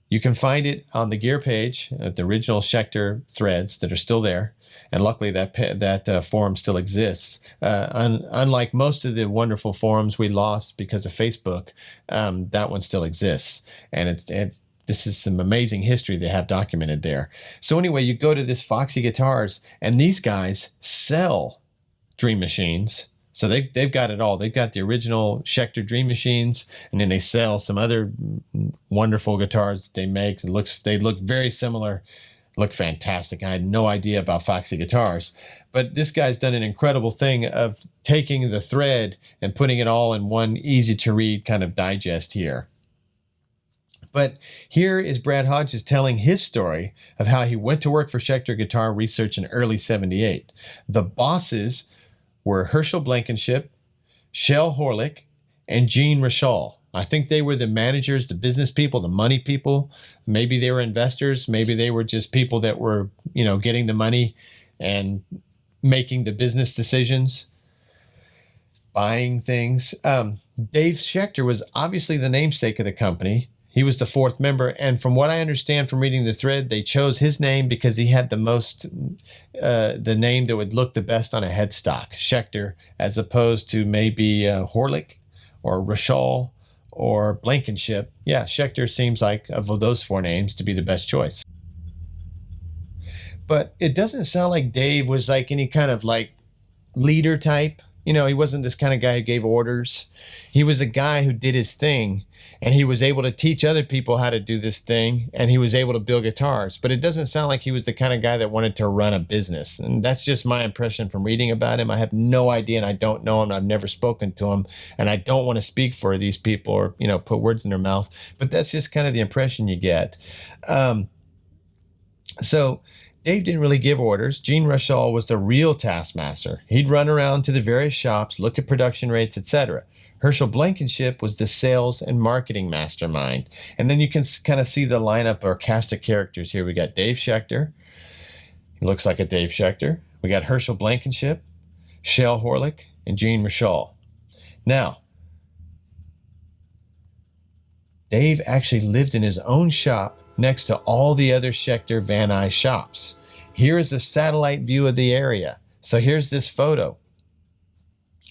[SPEAKER 1] You can find it on the Gear Page, the original Schecter threads that are still there. And luckily that forum still exists. Unlike most of the wonderful forums we lost because of Facebook, that one still exists. And this is some amazing history they have documented there. So anyway, you go to this Foxy Guitars, and these guys sell Dream Machines. So they've got it all. They've got the original Schecter Dream Machines, and then they sell some other wonderful guitars that they make. They look very similar, look fantastic. I had no idea about Foxy Guitars, but this guy's done an incredible thing of taking the thread and putting it all in one easy to read kind of digest here. But here is Brad Hodges telling his story of how he went to work for Schecter Guitar Research in early '78. The bosses were Herschel Blankenship, Shel Horlick, and Gene Rachal. I think they were the managers, the business people, the money people. Maybe they were investors. Maybe they were just people that were, getting the money and making the business decisions, buying things. Dave Schecter was obviously the namesake of the company. He was the fourth member, and from what I understand from reading the thread, they chose his name because he had the most, the name that would look the best on a headstock, Schecter, as opposed to maybe Horlick or Rachel or Blankenship. Yeah, Schecter seems like, of those four names, to be the best choice. But it doesn't sound like Dave was like any kind of like leader type. You know, he wasn't this kind of guy who gave orders. He was a guy who did his thing, and he was able to teach other people how to do this thing, and he was able to build guitars. But it doesn't sound like he was the kind of guy that wanted to run a business. And that's just my impression from reading about him. I have no idea, and I don't know him. I've never spoken to him, and I don't want to speak for these people or, you know, put words in their mouth. But that's just kind of the impression you get. So Dave didn't really give orders. Gene Rushall was the real taskmaster. He'd run around to the various shops, look at production rates, etc. Herschel Blankenship was the sales and marketing mastermind. And then you can kind of see the lineup or cast of characters here. We got Dave Schecter. He looks like a Dave Schecter. We got Herschel Blankenship, Shell Horlick, and Gene Rushall. Now, Dave actually lived in his own shop next to all the other Schecter Van Nuys shops. Here is a satellite view of the area. So here's this photo.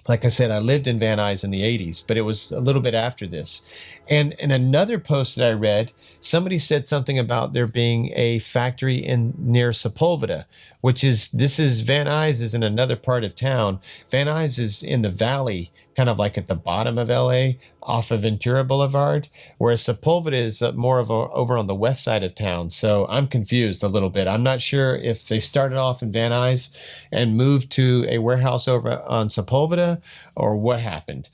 [SPEAKER 1] Like I said, I lived in Van Nuys in the 80s, but it was a little bit after this. And in another post that I read, somebody said something about there being a factory near Sepulveda, this is Van Nuys is in another part of town. Van Nuys is in the valley, kind of like at the bottom of LA, off of Ventura Boulevard, whereas Sepulveda is more of over on the west side of town. So I'm confused a little bit. I'm not sure if they started off in Van Nuys and moved to a warehouse over on Sepulveda or what happened.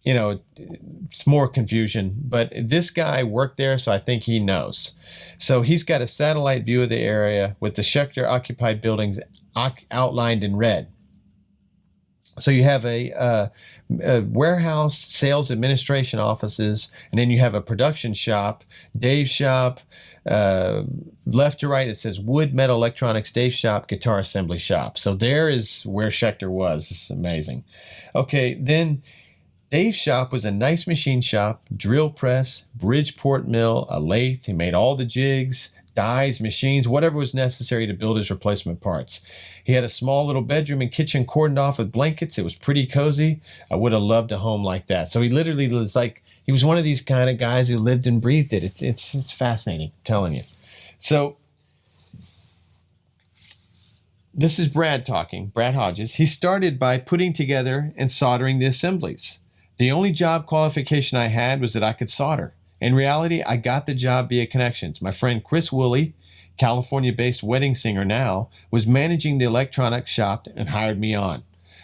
[SPEAKER 1] You know, it's more confusion, but this guy worked there, so I think he knows. So he's got a satellite view of the area with the Schecter occupied buildings outlined in red. So you have a warehouse, sales, administration offices, and then you have a production shop, Dave's shop. Left to right, it says wood, metal, electronics, Dave's shop, guitar assembly shop. So there is where Schecter was. This is amazing. Okay, then Dave's shop was a nice machine shop, drill press, Bridgeport mill, a lathe. He made all the jigs, dies, machines, whatever was necessary to build his replacement parts. He had a small little bedroom and kitchen cordoned off with blankets. It was pretty cozy. I would have loved a home like that. So he literally was like, he was one of these kind of guys who lived and breathed it. It's fascinating, I'm telling you. So this is Brad talking, Brad Hodges. He started by putting together and soldering the assemblies. The only job qualification I had was that I could solder. In reality, I got the job via connections. My friend Chris Woolley, California-based wedding singer now, was managing the electronics shop and hired me on.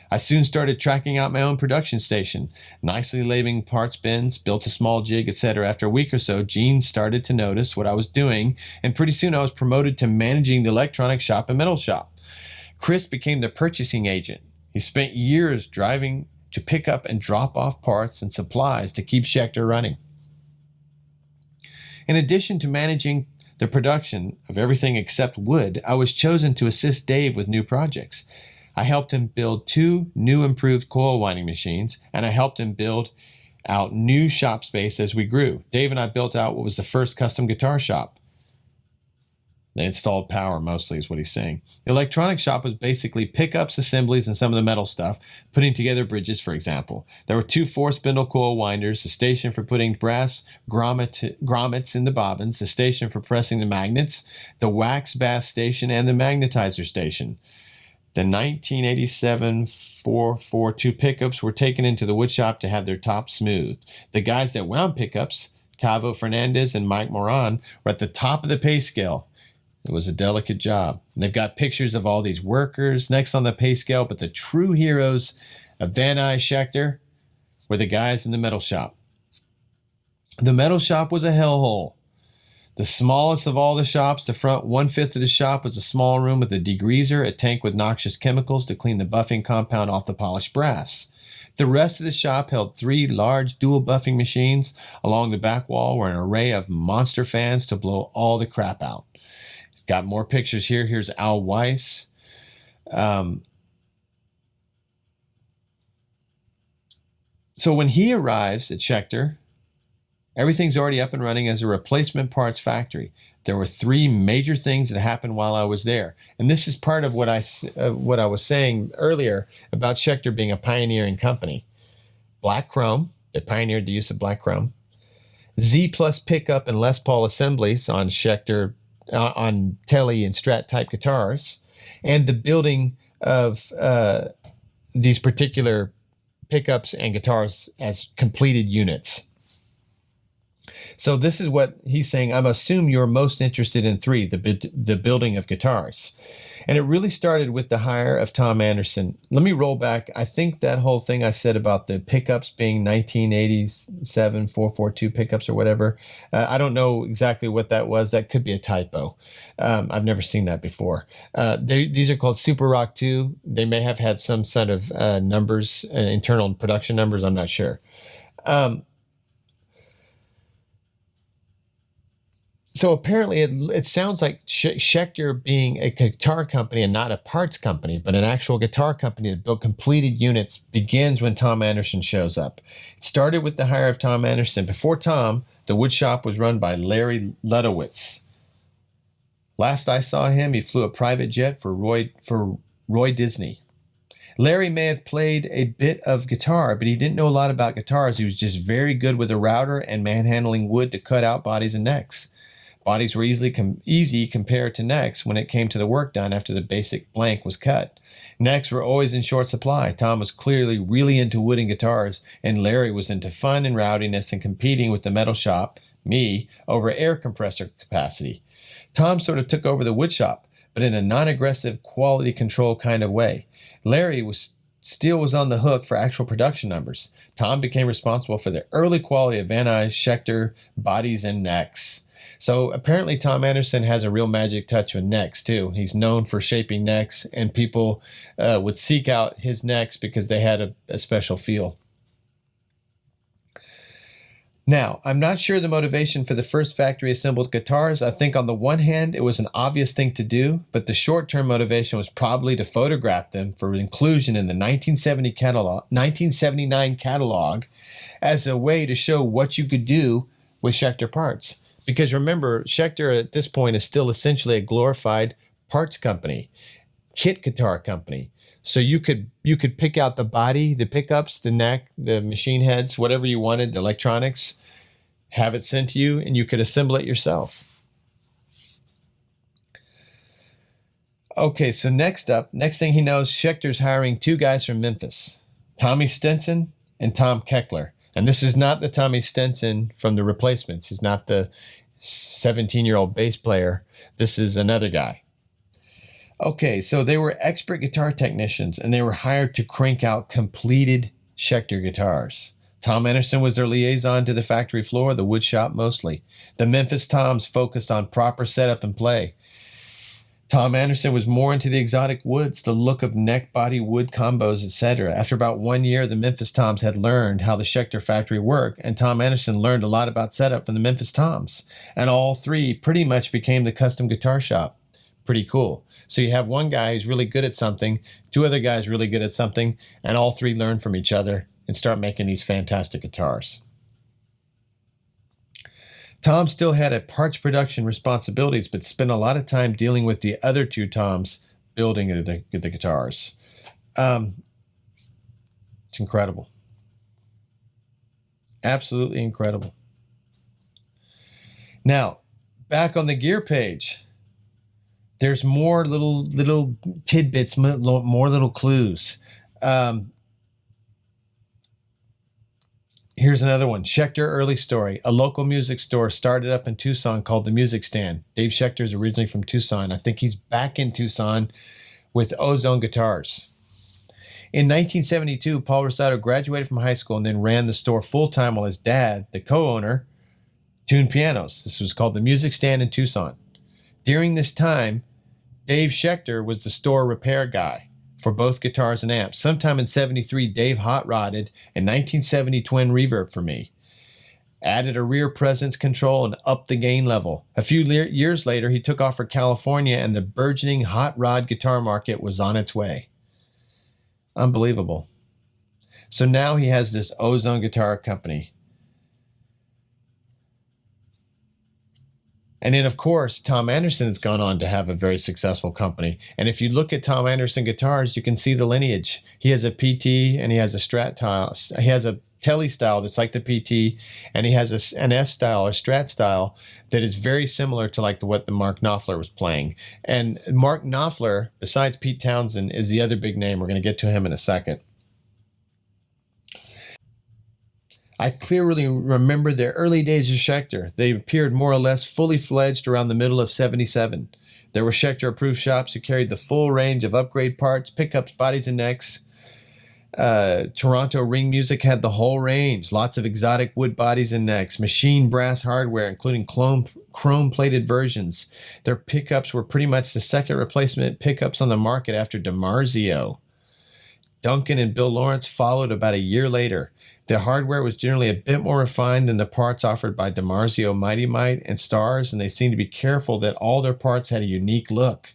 [SPEAKER 1] I soon started tracking out my own production station, nicely labeling parts bins, built a small jig, etc. After a week or so, Gene started to notice what I was doing, and pretty soon I was promoted to managing the electronics shop and metal shop. Chris became the purchasing agent. He spent years driving to pick up and drop off parts and supplies to keep Schecter running. In addition to managing the production of everything except wood, I was chosen to assist Dave with new projects. I helped him build 2 new improved coil winding machines, and I helped him build out new shop space as we grew. Dave and I built out what was the first custom guitar shop. They installed power mostly is what he's saying. The electronics shop was basically pickups, assemblies, and some of the metal stuff, putting together bridges, for example. There were 2 4-spindle coil winders, a station for putting brass grommets in the bobbins, a station for pressing the magnets, the wax bass station, and the magnetizer station. The 1987 442 pickups were taken into the wood shop to have their tops smoothed. The guys that wound pickups, Tavo Fernandez and Mike Moran, were at the top of the pay scale. It was a delicate job. And they've got pictures of all these workers next on the pay scale, but the true heroes of Van Nuys Schecter were the guys in the metal shop. The metal shop was a hellhole. The smallest of all the shops, the front 1/5 of the shop was a small room with a degreaser, a tank with noxious chemicals to clean the buffing compound off the polished brass. The rest of the shop held 3 large dual buffing machines. Along the back wall were an array of monster fans to blow all the crap out. Got more pictures here. Here's Al Weiss. So when he arrives at Schecter, Everything's already up and running as a replacement parts factory. There were three major things that happened while I was there. And this is part of what I was saying earlier about Schecter being a pioneering company. Black chrome, they pioneered the use of black chrome. Z plus pickup and Les Paul assemblies on Schecter, on Tele and Strat type guitars, and the building of these particular pickups and guitars as completed units. So this is what he's saying. I'm assume you're most interested in three, the building of guitars. And it really started with the hire of Tom Anderson. Let me roll back. I think that whole thing I said about the pickups being 1987 442 pickups or whatever, I don't know exactly what that was. That could be a typo. I've never seen that before. These are called Super Rock 2. They may have had some sort of numbers, internal production numbers. I'm not sure. So apparently it sounds like Schecter being a guitar company and not a parts company, but an actual guitar company that built completed units begins when Tom Anderson shows up. It started with the hire of Tom Anderson. Before Tom, the wood shop was run by Larry Ludowitz. Last I saw him, he flew a private jet for Roy Disney. Larry may have played a bit of guitar, but he didn't know a lot about guitars. He was just very good with a router and manhandling wood to cut out bodies and necks. Bodies were easy compared to necks when it came to the work done after the basic blank was cut. Necks were always in short supply. Tom was clearly really into wood and guitars, and Larry was into fun and rowdiness and competing with the metal shop, me, over air compressor capacity. Tom sort of took over the wood shop, but in a non-aggressive, quality control kind of way. Larry still was on the hook for actual production numbers. Tom became responsible for the early quality of Van Nuys, Schecter, bodies, and necks. So apparently Tom Anderson has a real magic touch with necks too. He's known for shaping necks, and people would seek out his necks because they had a special feel. Now, I'm not sure the motivation for the first factory assembled guitars. I think on the one hand, it was an obvious thing to do, but the short-term motivation was probably to photograph them for inclusion in the 1979 catalog as a way to show what you could do with Schecter parts. Because remember, Schecter at this point is still essentially a glorified parts company, kit guitar company. So you could pick out the body, the pickups, the neck, the machine heads, whatever you wanted, the electronics, have it sent to you, and you could assemble it yourself. Okay, so next thing he knows, Schecter's hiring two guys from Memphis, Tommy Stinson and Tom Keckler. And this is not the Tommy Stinson from the Replacements. He's not the 17-year-old bass player. This is another guy. Okay, so they were expert guitar technicians, and they were hired to crank out completed Schecter guitars. Tom Anderson was their liaison to the factory floor, the wood shop mostly. The Memphis Toms focused on proper setup and play. Tom Anderson was more into the exotic woods, the look of neck-body wood combos, etc. After about 1 year, the Memphis Toms had learned how the Schecter factory worked, and Tom Anderson learned a lot about setup from the Memphis Toms. And all three pretty much became the custom guitar shop. Pretty cool. So you have one guy who's really good at something, two other guys really good at something, and all three learn from each other and start making these fantastic guitars. Tom still had a parts production responsibilities, but spent a lot of time dealing with the other two Toms building the guitars. It's incredible. Absolutely incredible. Now, back on the gear page, there's more little tidbits, more little clues. Here's another one. Schecter early story. A local music store started up in Tucson called The Music Stand. Dave Schecter is originally from Tucson. I think he's back in Tucson with Ozone Guitars. In 1972, Paul Rosado graduated from high school and then ran the store full-time while his dad, the co-owner, tuned pianos. This was called The Music Stand in Tucson. During this time, Dave Schecter was the store repair guy for both guitars and amps. Sometime in 73, Dave hot rodded a 1970 twin reverb for me. Added a rear presence control and upped the gain level. A few years later, he took off for California, and the burgeoning hot rod guitar market was on its way. Unbelievable. So now he has this Ozone Guitar Company. And then, of course, Tom Anderson has gone on to have a very successful company. And if you look at Tom Anderson guitars, you can see the lineage. He has a PT and he has a Strat style. He has a Tele style that's like the PT, and he has an S style or Strat style that is very similar to like what the Mark Knopfler was playing. And Mark Knopfler, besides Pete Townsend, is the other big name. We're going to get to him in a second. I clearly remember the early days of Schecter. They appeared more or less fully fledged around the middle of '77. There were Schecter-approved shops who carried the full range of upgrade parts, pickups, bodies, and necks. Toronto Ring Music had the whole range, lots of exotic wood bodies and necks, machine brass hardware, including chrome-plated versions. Their pickups were pretty much the second replacement pickups on the market after DiMarzio. Duncan and Bill Lawrence followed about a year later. The hardware was generally a bit more refined than the parts offered by DiMarzio, Mighty Mite, and Stars, and they seemed to be careful that all their parts had a unique look.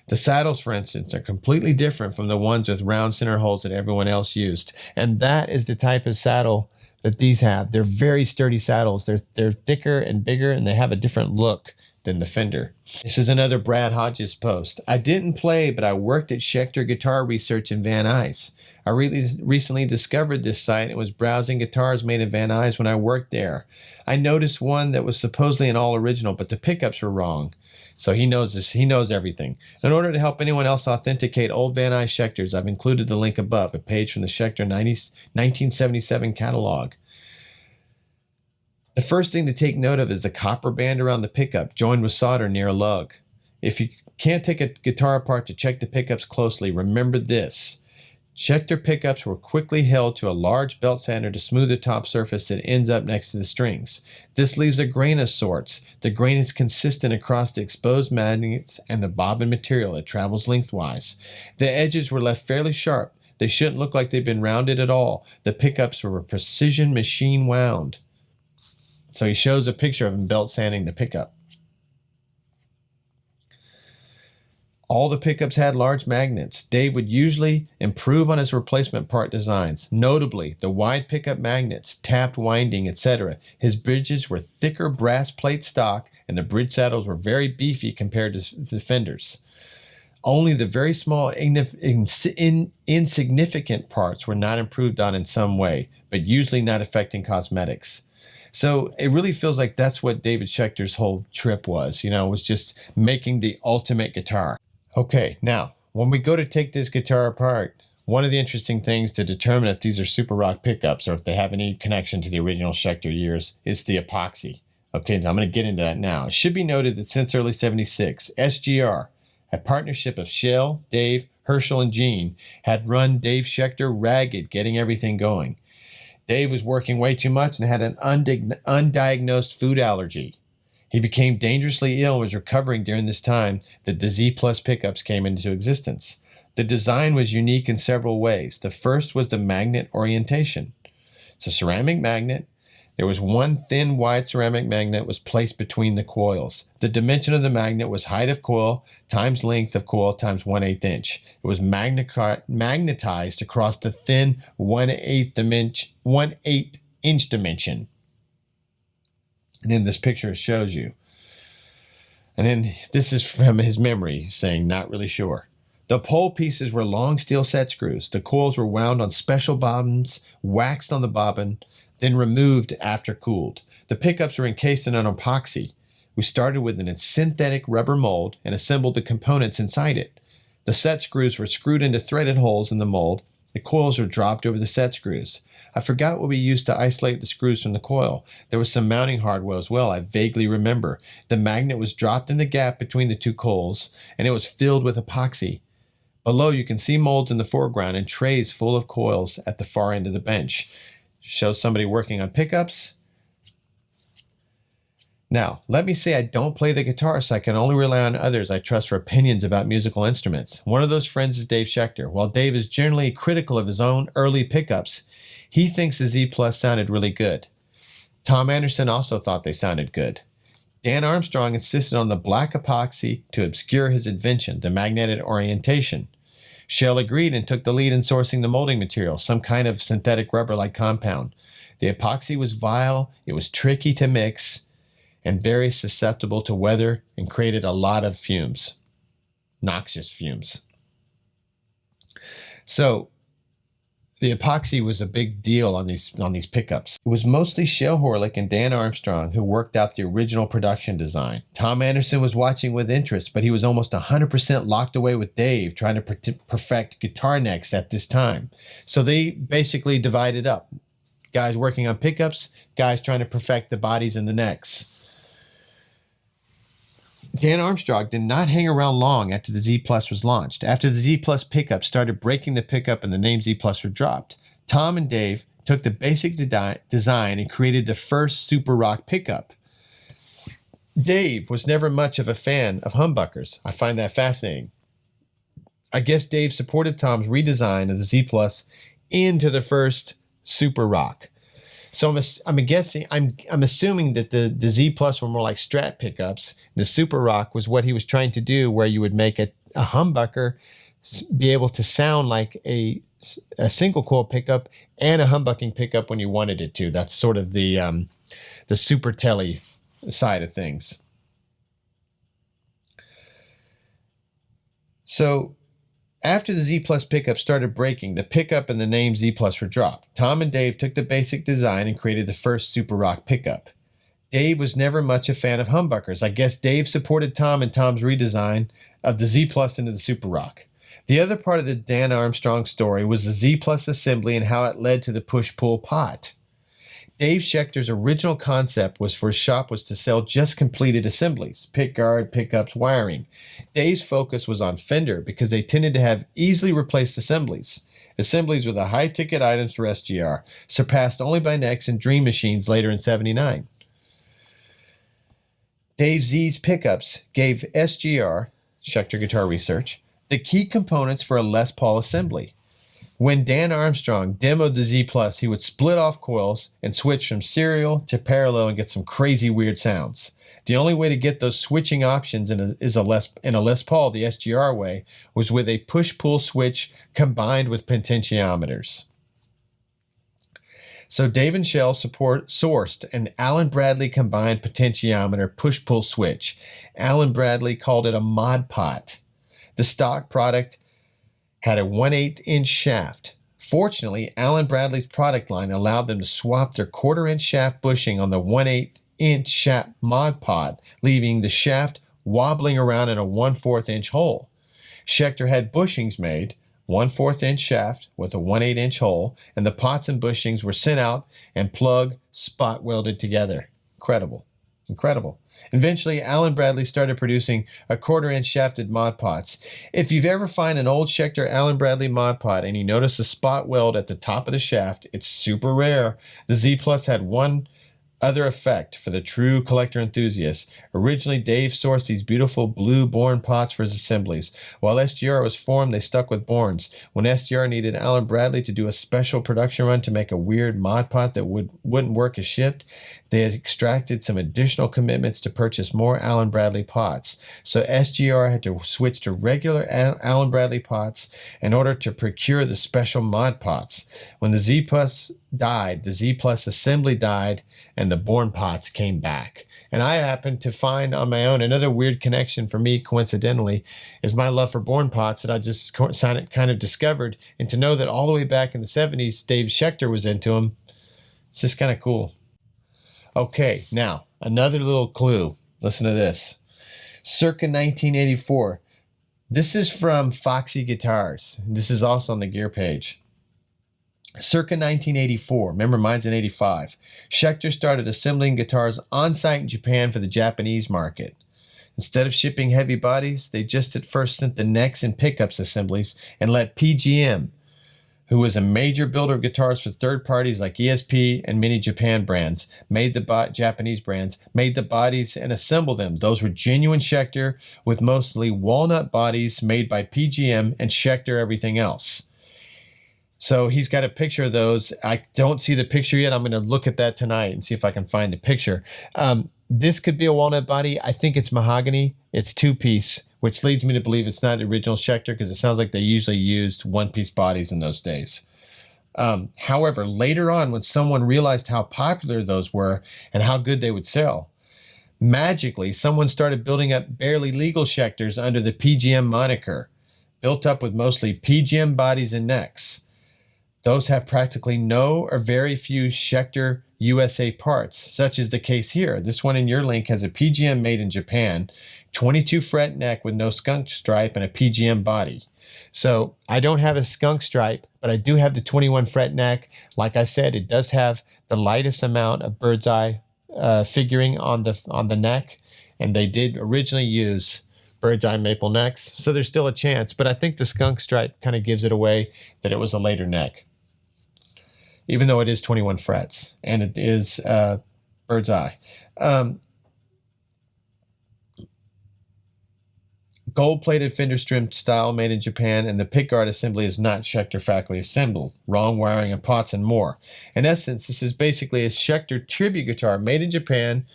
[SPEAKER 1] The saddles, for instance, are completely different from the ones with round center holes that everyone else used. And that is the type of saddle that these have. They're very sturdy saddles. They're thicker and bigger, and they have a different look than the Fender. This is another Brad Hodges post. I didn't play, but I worked at Schecter Guitar Research in Van Nuys. I recently discovered this site and was browsing guitars made in Van Nuys when I worked there. I noticed one that was supposedly an all original, but the pickups were wrong. So he knows this. He knows everything. In order to help anyone else authenticate old Van Nuys Schecters, I've included the link above, a page from the Schecter 1977 catalog. The first thing to take note of is the copper band around the pickup, joined with solder near a lug. If you can't take a guitar apart to check the pickups closely, remember this. Schecter pickups were quickly held to a large belt sander to smooth the top surface that ends up next to the strings. This leaves a grain of sorts. The grain is consistent across the exposed magnets and the bobbin material that travels lengthwise. The edges were left fairly sharp. They shouldn't look like they've been rounded at all. The pickups were precision machine wound. So he shows a picture of him belt sanding the pickup. All the pickups had large magnets. Dave would usually improve on his replacement part designs, notably the wide pickup magnets, tapped winding, etc. His bridges were thicker brass plate stock, and the bridge saddles were very beefy compared to the Fenders. Only the very small, insignificant parts were not improved on in some way, but usually not affecting cosmetics. So it really feels like that's what David Schecter's whole trip was, was just making the ultimate guitar. Okay, now, when we go to take this guitar apart, one of the interesting things to determine if these are Super Rock pickups or if they have any connection to the original Schecter years is the epoxy. Okay, now I'm going to get into that now. It should be noted that since early '76, SGR, a partnership of Shell, Dave, Herschel, and Gene, had run Dave Schecter ragged getting everything going. Dave was working way too much and had an undiagnosed food allergy. He became dangerously ill and was recovering during this time that the Z Plus pickups came into existence. The design was unique in several ways. The first was the magnet orientation. It's a ceramic magnet. There was one thin, wide ceramic magnet that was placed between the coils. The dimension of the magnet was height of coil times length of coil times 1/8 inch. It was magnetized across the thin 1/8 inch dimension. And in this picture, it shows you. And then this is from his memory. He's saying, not really sure. The pole pieces were long steel set screws. The coils were wound on special bobbins, waxed on the bobbin, then removed after cooled. The pickups were encased in an epoxy. We started with a synthetic rubber mold and assembled the components inside it. The set screws were screwed into threaded holes in the mold. The coils were dropped over the set screws. I forgot what we used to isolate the screws from the coil. There was some mounting hardware as well, I vaguely remember. The magnet was dropped in the gap between the two coils, and it was filled with epoxy. Below, you can see molds in the foreground and trays full of coils at the far end of the bench. Shows somebody working on pickups. Now, let me say I don't play the guitar, so I can only rely on others I trust for opinions about musical instruments. One of those friends is Dave Schecter. While Dave is generally critical of his own early pickups, he thinks the Z Plus sounded really good. Tom Anderson also thought they sounded good. Dan Armstrong insisted on the black epoxy to obscure his invention, the magnetic orientation. Shell agreed and took the lead in sourcing the molding material, some kind of synthetic rubber-like compound. The epoxy was vile, it was tricky to mix, and very susceptible to weather and created a lot of fumes, noxious fumes. So the epoxy was a big deal on these pickups. It was mostly Shell Horlick and Dan Armstrong who worked out the original production design. Tom Anderson was watching with interest, but he was almost 100% locked away with Dave trying to perfect guitar necks at this time. So they basically divided up. Guys working on pickups, guys trying to perfect the bodies and the necks. Dan Armstrong did not hang around long after the Z Plus was launched. After the Z Plus pickup started breaking the pickup and the name Z Plus were dropped, Tom and Dave took the basic design and created the first super rock pickup. Dave was never much of a fan of humbuckers. I find that fascinating. I guess Dave supported Tom's redesign of the Z Plus into the first super rock. So I'm assuming that the Z Plus were more like Strat pickups. The Super Rock was what he was trying to do, where you would make a humbucker be able to sound like a single coil pickup and a humbucking pickup when you wanted it to. That's sort of the super telly side of things. So after the Z Plus pickup started breaking, the pickup and the name Z Plus were dropped. Tom and Dave took the basic design and created the first Super Rock pickup. Dave was never much a fan of humbuckers. I guess Dave supported Tom and Tom's redesign of the Z Plus into the Super Rock. The other part of the Dan Armstrong story was the Z Plus assembly and how it led to the push-pull pot. Dave Schecter's original concept was for his shop was to sell just completed assemblies, pickguard, pickups, wiring. Dave's focus was on Fender because they tended to have easily replaced assemblies. Assemblies were the high-ticket items for SGR, surpassed only by Necks and Dream Machines later in '79. Dave Z's pickups gave SGR, Schecter Guitar Research, the key components for a Les Paul assembly. When Dan Armstrong demoed the Z Plus, he would split off coils and switch from serial to parallel and get some crazy weird sounds. The only way to get those switching options in a Les Paul, the SGR way, was with a push-pull switch combined with potentiometers. So Dave and Shell sourced an Allen Bradley combined potentiometer push-pull switch. Allen Bradley called it a mod pot. The stock product had a 1/8-inch shaft. Fortunately, Allen Bradley's product line allowed them to swap their 1/4-inch shaft bushing on the 1/8-inch shaft mod pot, leaving the shaft wobbling around in a 1/4-inch hole. Schecter had bushings made, 1/4-inch shaft with a 1/8-inch hole, and the pots and bushings were sent out and spot welded together. Incredible. Eventually, Allen Bradley started producing a 1/4-inch shafted mod pots. If you've ever find an old Schecter Allen Bradley mod pot and you notice a spot weld at the top of the shaft, it's super rare. The Z Plus had one other effect for the true collector enthusiasts. Originally, Dave sourced these beautiful blue Born pots for his assemblies. While SGR was formed, they stuck with Borns. When SGR needed Allen Bradley to do a special production run to make a weird mod pot that wouldn't work as shipped, they had extracted some additional commitments to purchase more Allen Bradley pots. So SGR had to switch to regular Allen Bradley pots in order to procure the special mod pots. When the Z Plus died, the Z Plus assembly died, and the Born pots came back. And I happened to find on my own another weird connection for me, coincidentally, is my love for Born pots that I just kind of discovered. And to know that all the way back in the 70s, Dave Schecter was into them, it's just kind of cool. Okay, now, another little clue. Listen to this. Circa 1984. This is from Foxy Guitars. This is also on the gear page. Circa 1984, remember mine's in 85, Schecter started assembling guitars on-site in Japan for the Japanese market. Instead of shipping heavy bodies, they just at first sent the necks and pickups assemblies and let PGM, who was a major builder of guitars for third parties like ESP and many Japan brands, Japanese brands, made the bodies and assembled them. Those were genuine Schecter with mostly walnut bodies made by PGM and Schecter everything else. So he's got a picture of those. I don't see the picture yet. I'm going to look at that tonight and see if I can find the picture. This could be a walnut body. I think it's mahogany. It's two-piece, which leads me to believe it's not the original Schecter because it sounds like they usually used one-piece bodies in those days. However, later on, when someone realized how popular those were and how good they would sell, Magically, someone started building up barely legal Schecters under the PGM moniker, built up with mostly PGM bodies and necks. Those have practically no or very few Schecter USA parts, such as the case here. This one in your link has a PGM made in Japan, 22 fret neck with no skunk stripe and a PGM body. So I don't have a skunk stripe, but I do have the 21 fret neck. Like I said, it does have the lightest amount of birdseye figuring on the neck, and they did originally use birdseye maple necks, so there's still a chance. But I think the skunk stripe kind of gives it away that it was a later neck, even though it is 21 frets and it is birdseye. Gold-plated fender trim style made in Japan, and the pickguard assembly is not Schecter factory assembled. Wrong wiring and pots and more. In essence, this is basically a Schecter tribute guitar made in Japan,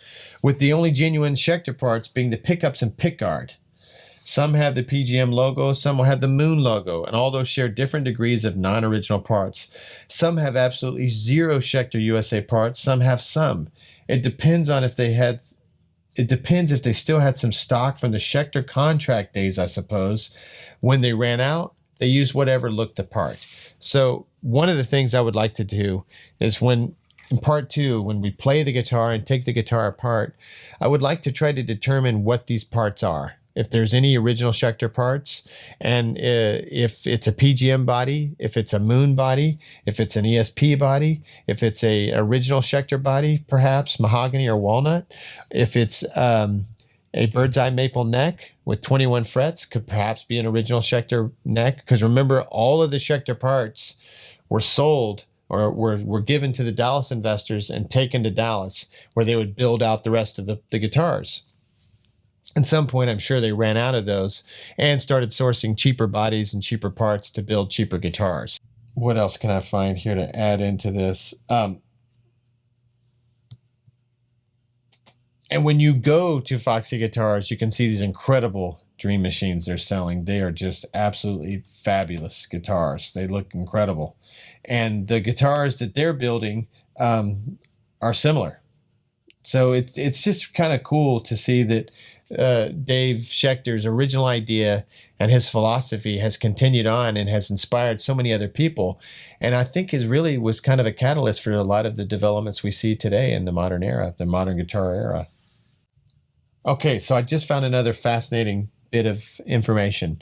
[SPEAKER 1] with the only genuine Schecter parts being the pickups and pickguard. Some have the PGM logo, some will have the moon logo, and all those share different degrees of non-original parts. Some have absolutely zero Schecter USA parts, some have some. It depends if they still had some stock from the Schecter contract days, I suppose. When they ran out, they used whatever looked the part. So one of the things I would like to do is in part 2, when we play the guitar and take the guitar apart, I would like to try to determine what these parts are. If there's any original Schecter parts, and if it's a PGM body, if it's a moon body, if it's an ESP body, if it's a original Schecter body, perhaps mahogany or walnut, if it's a birdseye maple neck with 21 frets, could perhaps be an original Schecter neck. Because remember, all of the Schecter parts were sold or were given to the Dallas investors and taken to Dallas, where they would build out the rest of the guitars. At some point, I'm sure they ran out of those and started sourcing cheaper bodies and cheaper parts to build cheaper guitars. What else can I find here to add into this? And when you go to Foxy Guitars, you can see these incredible Dream Machines they're selling. They are just absolutely fabulous guitars. They look incredible. And the guitars that they're building are similar. So it's just kind of cool to see that Dave Schecter's original idea and his philosophy has continued on and has inspired so many other people. And I think was kind of a catalyst for a lot of the developments we see today in the modern era, the modern guitar era. Okay, so I just found another fascinating bit of information.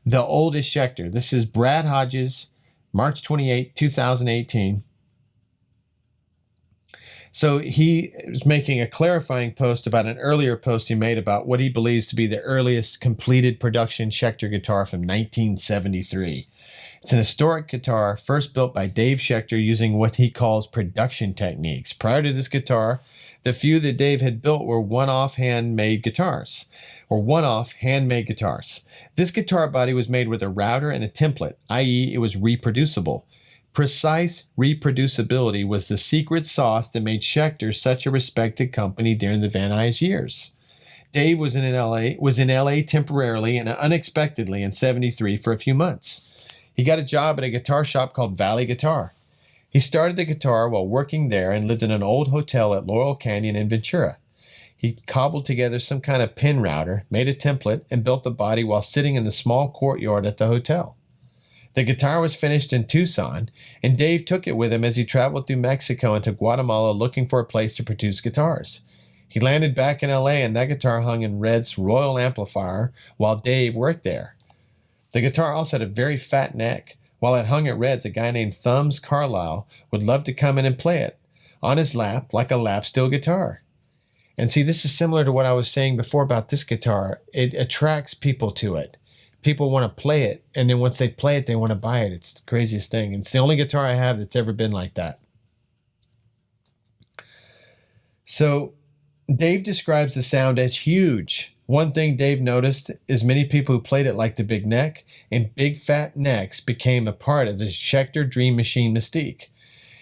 [SPEAKER 1] The oldest Schecter. This is Brad Hodges, March 28, 2018. So he was making a clarifying post about an earlier post he made about what he believes to be the earliest completed production Schecter guitar from 1973. It's an historic guitar first built by Dave Schecter using what he calls production techniques. Prior to this guitar, the few that Dave had built were one-off handmade guitars. This guitar body was made with a router and a template, i.e. it was reproducible. Precise reproducibility was the secret sauce that made Schecter such a respected company during the Van Nuys years. Dave was in LA temporarily and unexpectedly in 73 for a few months. He got a job at a guitar shop called Valley Guitar. He started the guitar while working there and lived in an old hotel at Laurel Canyon in Ventura. He cobbled together some kind of pin router, made a template, and built the body while sitting in the small courtyard at the hotel. The guitar was finished in Tucson, and Dave took it with him as he traveled through Mexico and to Guatemala looking for a place to produce guitars. He landed back in LA, and that guitar hung in Red's Royal amplifier while Dave worked there. The guitar also had a very fat neck. While it hung at Red's, a guy named Thumbs Carlisle would love to come in and play it on his lap like a lap steel guitar. And see, this is similar to what I was saying before about this guitar. It attracts people to it. People want to play it, and then once they play it, they want to buy it. It's the craziest thing. It's the only guitar I have that's ever been like that. So Dave describes the sound as huge. One thing Dave noticed is many people who played it liked the big neck, and big fat necks became a part of the Schecter Dream Machine mystique.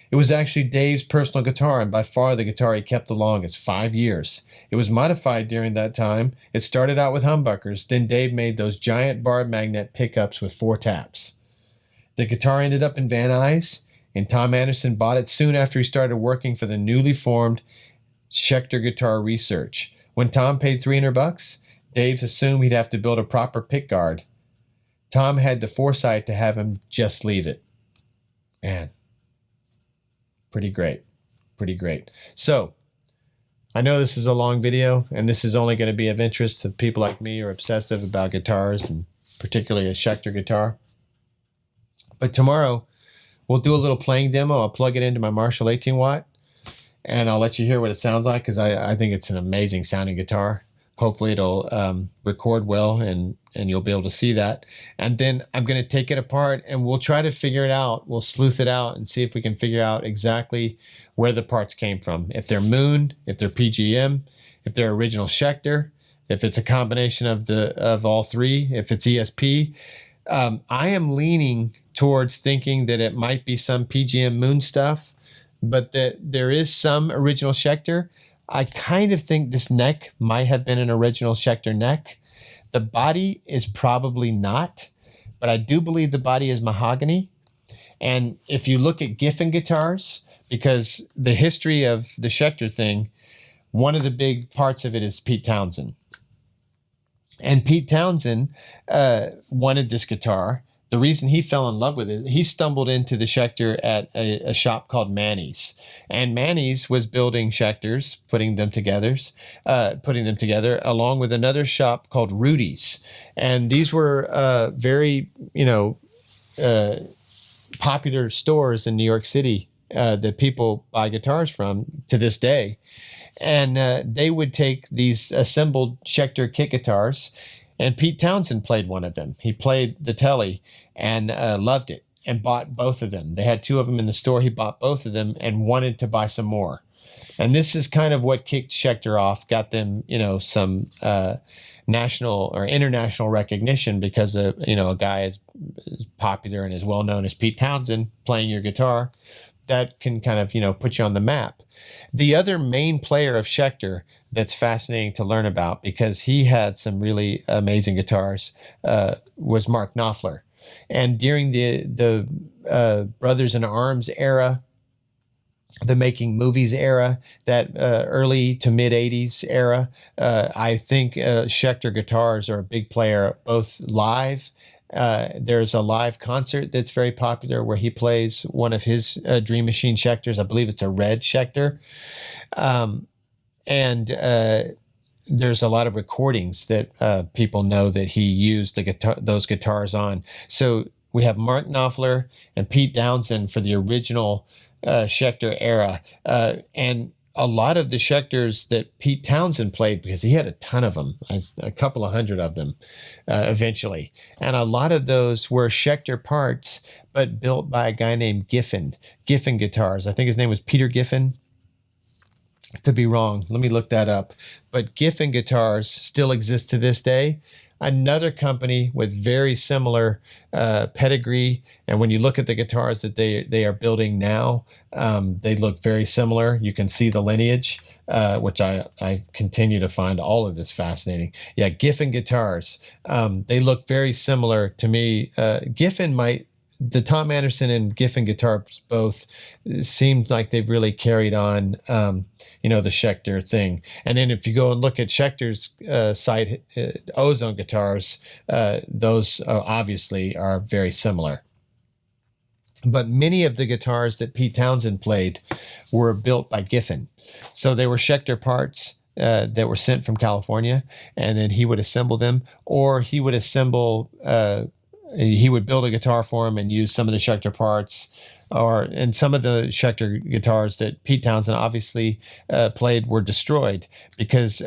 [SPEAKER 1] It was actually Dave's personal guitar, and by far the guitar he kept the longest, 5 years. It was modified during that time. It started out with humbuckers, then Dave made those giant bar magnet pickups with 4 taps. The guitar ended up in Van Nuys, and Tom Anderson bought it soon after he started working for the newly formed Schecter Guitar Research, When Tom paid $300, Dave assumed he'd have to build a proper pick guard. Tom had the foresight to have him just leave it. Man, pretty great. Pretty great. So, I know this is a long video, and this is only going to be of interest to people like me who are obsessive about guitars, and particularly a Schecter guitar. But tomorrow, we'll do a little playing demo. I'll plug it into my Marshall 18-watt, and I'll let you hear what it sounds like, because I think it's an amazing sounding guitar. Hopefully it'll record well, and you'll be able to see that. And then I'm going to take it apart, and we'll try to figure it out. We'll sleuth it out and see if we can figure out exactly where the parts came from. If they're Moon, if they're PGM, if they're original Schecter, if it's a combination of all three, if it's ESP. I am leaning towards thinking that it might be some PGM Moon stuff, but that there is some original Schecter. I kind of think this neck might have been an original Schecter neck. The body is probably not, but I do believe the body is mahogany. And if you look at Giffen guitars, because the history of the Schecter thing, one of the big parts of it is Pete Townshend. And Pete Townshend wanted this guitar. The reason he fell in love with it, he stumbled into the Schecter at a shop called Manny's. And Manny's was building Schecters, putting them together along with another shop called Rudy's. And these were very, popular stores in New York City that people buy guitars from to this day. And they would take these assembled Schecter kit guitars, and Pete Townshend played one of them. He played the Tele and loved it and bought both of them. They had two of them in the store. He bought both of them and wanted to buy some more. And this is kind of what kicked Schecter off, got them, some national or international recognition, because a guy as popular and as well known as Pete Townshend playing your guitar, that can kind of, put you on the map. The other main player of Schecter that's fascinating to learn about, because he had some really amazing guitars, was Mark Knopfler. And during the Brothers in Arms era, the making movies era, that early to mid 80s era, I think Schecter guitars are a big player, both live. There's a live concert that's very popular where he plays one of his Dream Machine Schecters. I believe it's a red Schecter. And there's a lot of recordings that people know that he used those guitars on. So we have Mark Knopfler and Pete Townshend for the original Schecter era. And a lot of the Schecters that Pete Townshend played, because he had a ton of them, a couple of hundred of them eventually. And a lot of those were Schecter parts, but built by a guy named Giffen Guitars. I think his name was Peter Giffen. Could be wrong. Let me look that up. But Giffen Guitars still exists to this day. Another company with very similar pedigree, and when you look at the guitars that they are building now, they look very similar. You can see the lineage, which I continue to find all of this fascinating. Yeah, Giffen Guitars. They look very similar to me. The Tom Anderson and Giffen guitars both seemed like they've really carried on, the Schecter thing. And then if you go and look at Schecter's site, Ozone guitars, those obviously are very similar. But many of the guitars that Pete Townshend played were built by Giffen. So they were Schecter parts that were sent from California, and then he would assemble them, or he would build a guitar for him and use some of the Schecter parts, and some of the Schecter guitars that Pete Townshend obviously played were destroyed because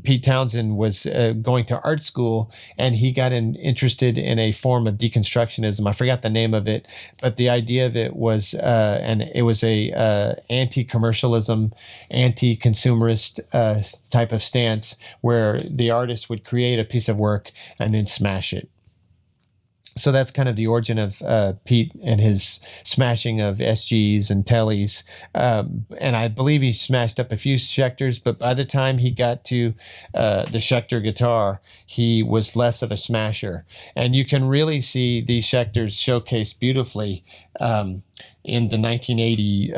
[SPEAKER 1] Pete Townshend was going to art school, and he got interested in a form of deconstructionism. I forgot the name of it, but the idea of it was, and it was a anti-commercialism, anti-consumerist type of stance, where the artist would create a piece of work and then smash it. So that's kind of the origin of Pete and his smashing of SGs and Teles. And I believe he smashed up a few Schecters, but by the time he got to the Schecter guitar, he was less of a smasher. And you can really see these Schecters showcased beautifully
[SPEAKER 2] in the 1980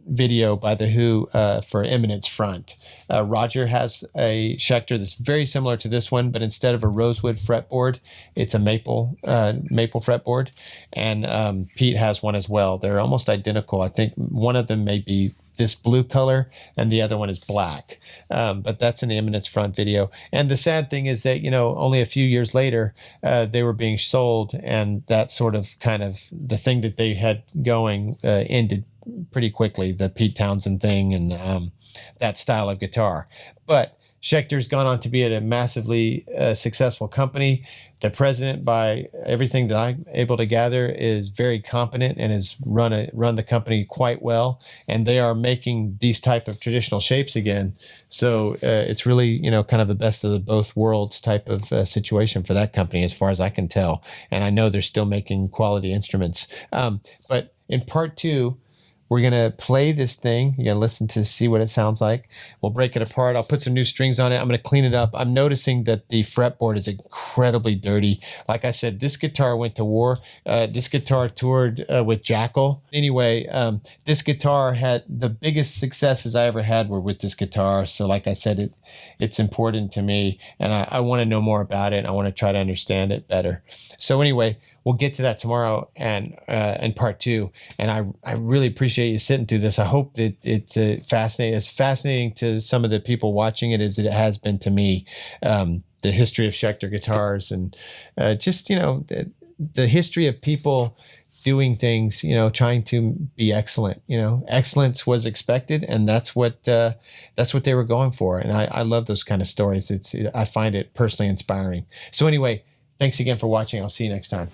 [SPEAKER 2] video by The Who for Eminence Front. Roger has a Schecter that's very similar to this one, but instead of a rosewood fretboard, it's a maple fretboard. And Pete has one as well. They're almost identical. I think one of them may be this blue color and the other one is black. But that's in the Eminence Front video. And the sad thing is that, only a few years later, they were being sold, and that sort of kind of the thing that they had going ended pretty quickly, the Pete Townsend thing and that style of guitar. But Schecter's gone on to be at a massively successful company. The president, by everything that I'm able to gather, is very competent and has run the company quite well. And they are making these type of traditional shapes again. So it's really, kind of the best of the both worlds type of situation for that company, as far as I can tell. And I know they're still making quality instruments. But in part 2, we're going to play this thing. You're going to listen to see what it sounds like. We'll break it apart. I'll put some new strings on it. I'm going to clean it up. I'm noticing that the fretboard is incredibly dirty. Like I said, this guitar went to war. This guitar toured with Jackal. Anyway, this guitar had the biggest successes I ever had were with this guitar. So like I said, it's important to me, and I want to know more about it. I want to try to understand it better. So anyway, we'll get to that tomorrow and in part 2. And I really appreciate you sitting through this. I hope that it's fascinating. It's fascinating to some of the people watching it as it has been to me. The history of Schecter guitars and just, the history of people doing things, trying to be excellent. Excellence was expected, and that's what they were going for. And I love those kind of stories. I find it personally inspiring. So anyway, thanks again for watching. I'll see you next time.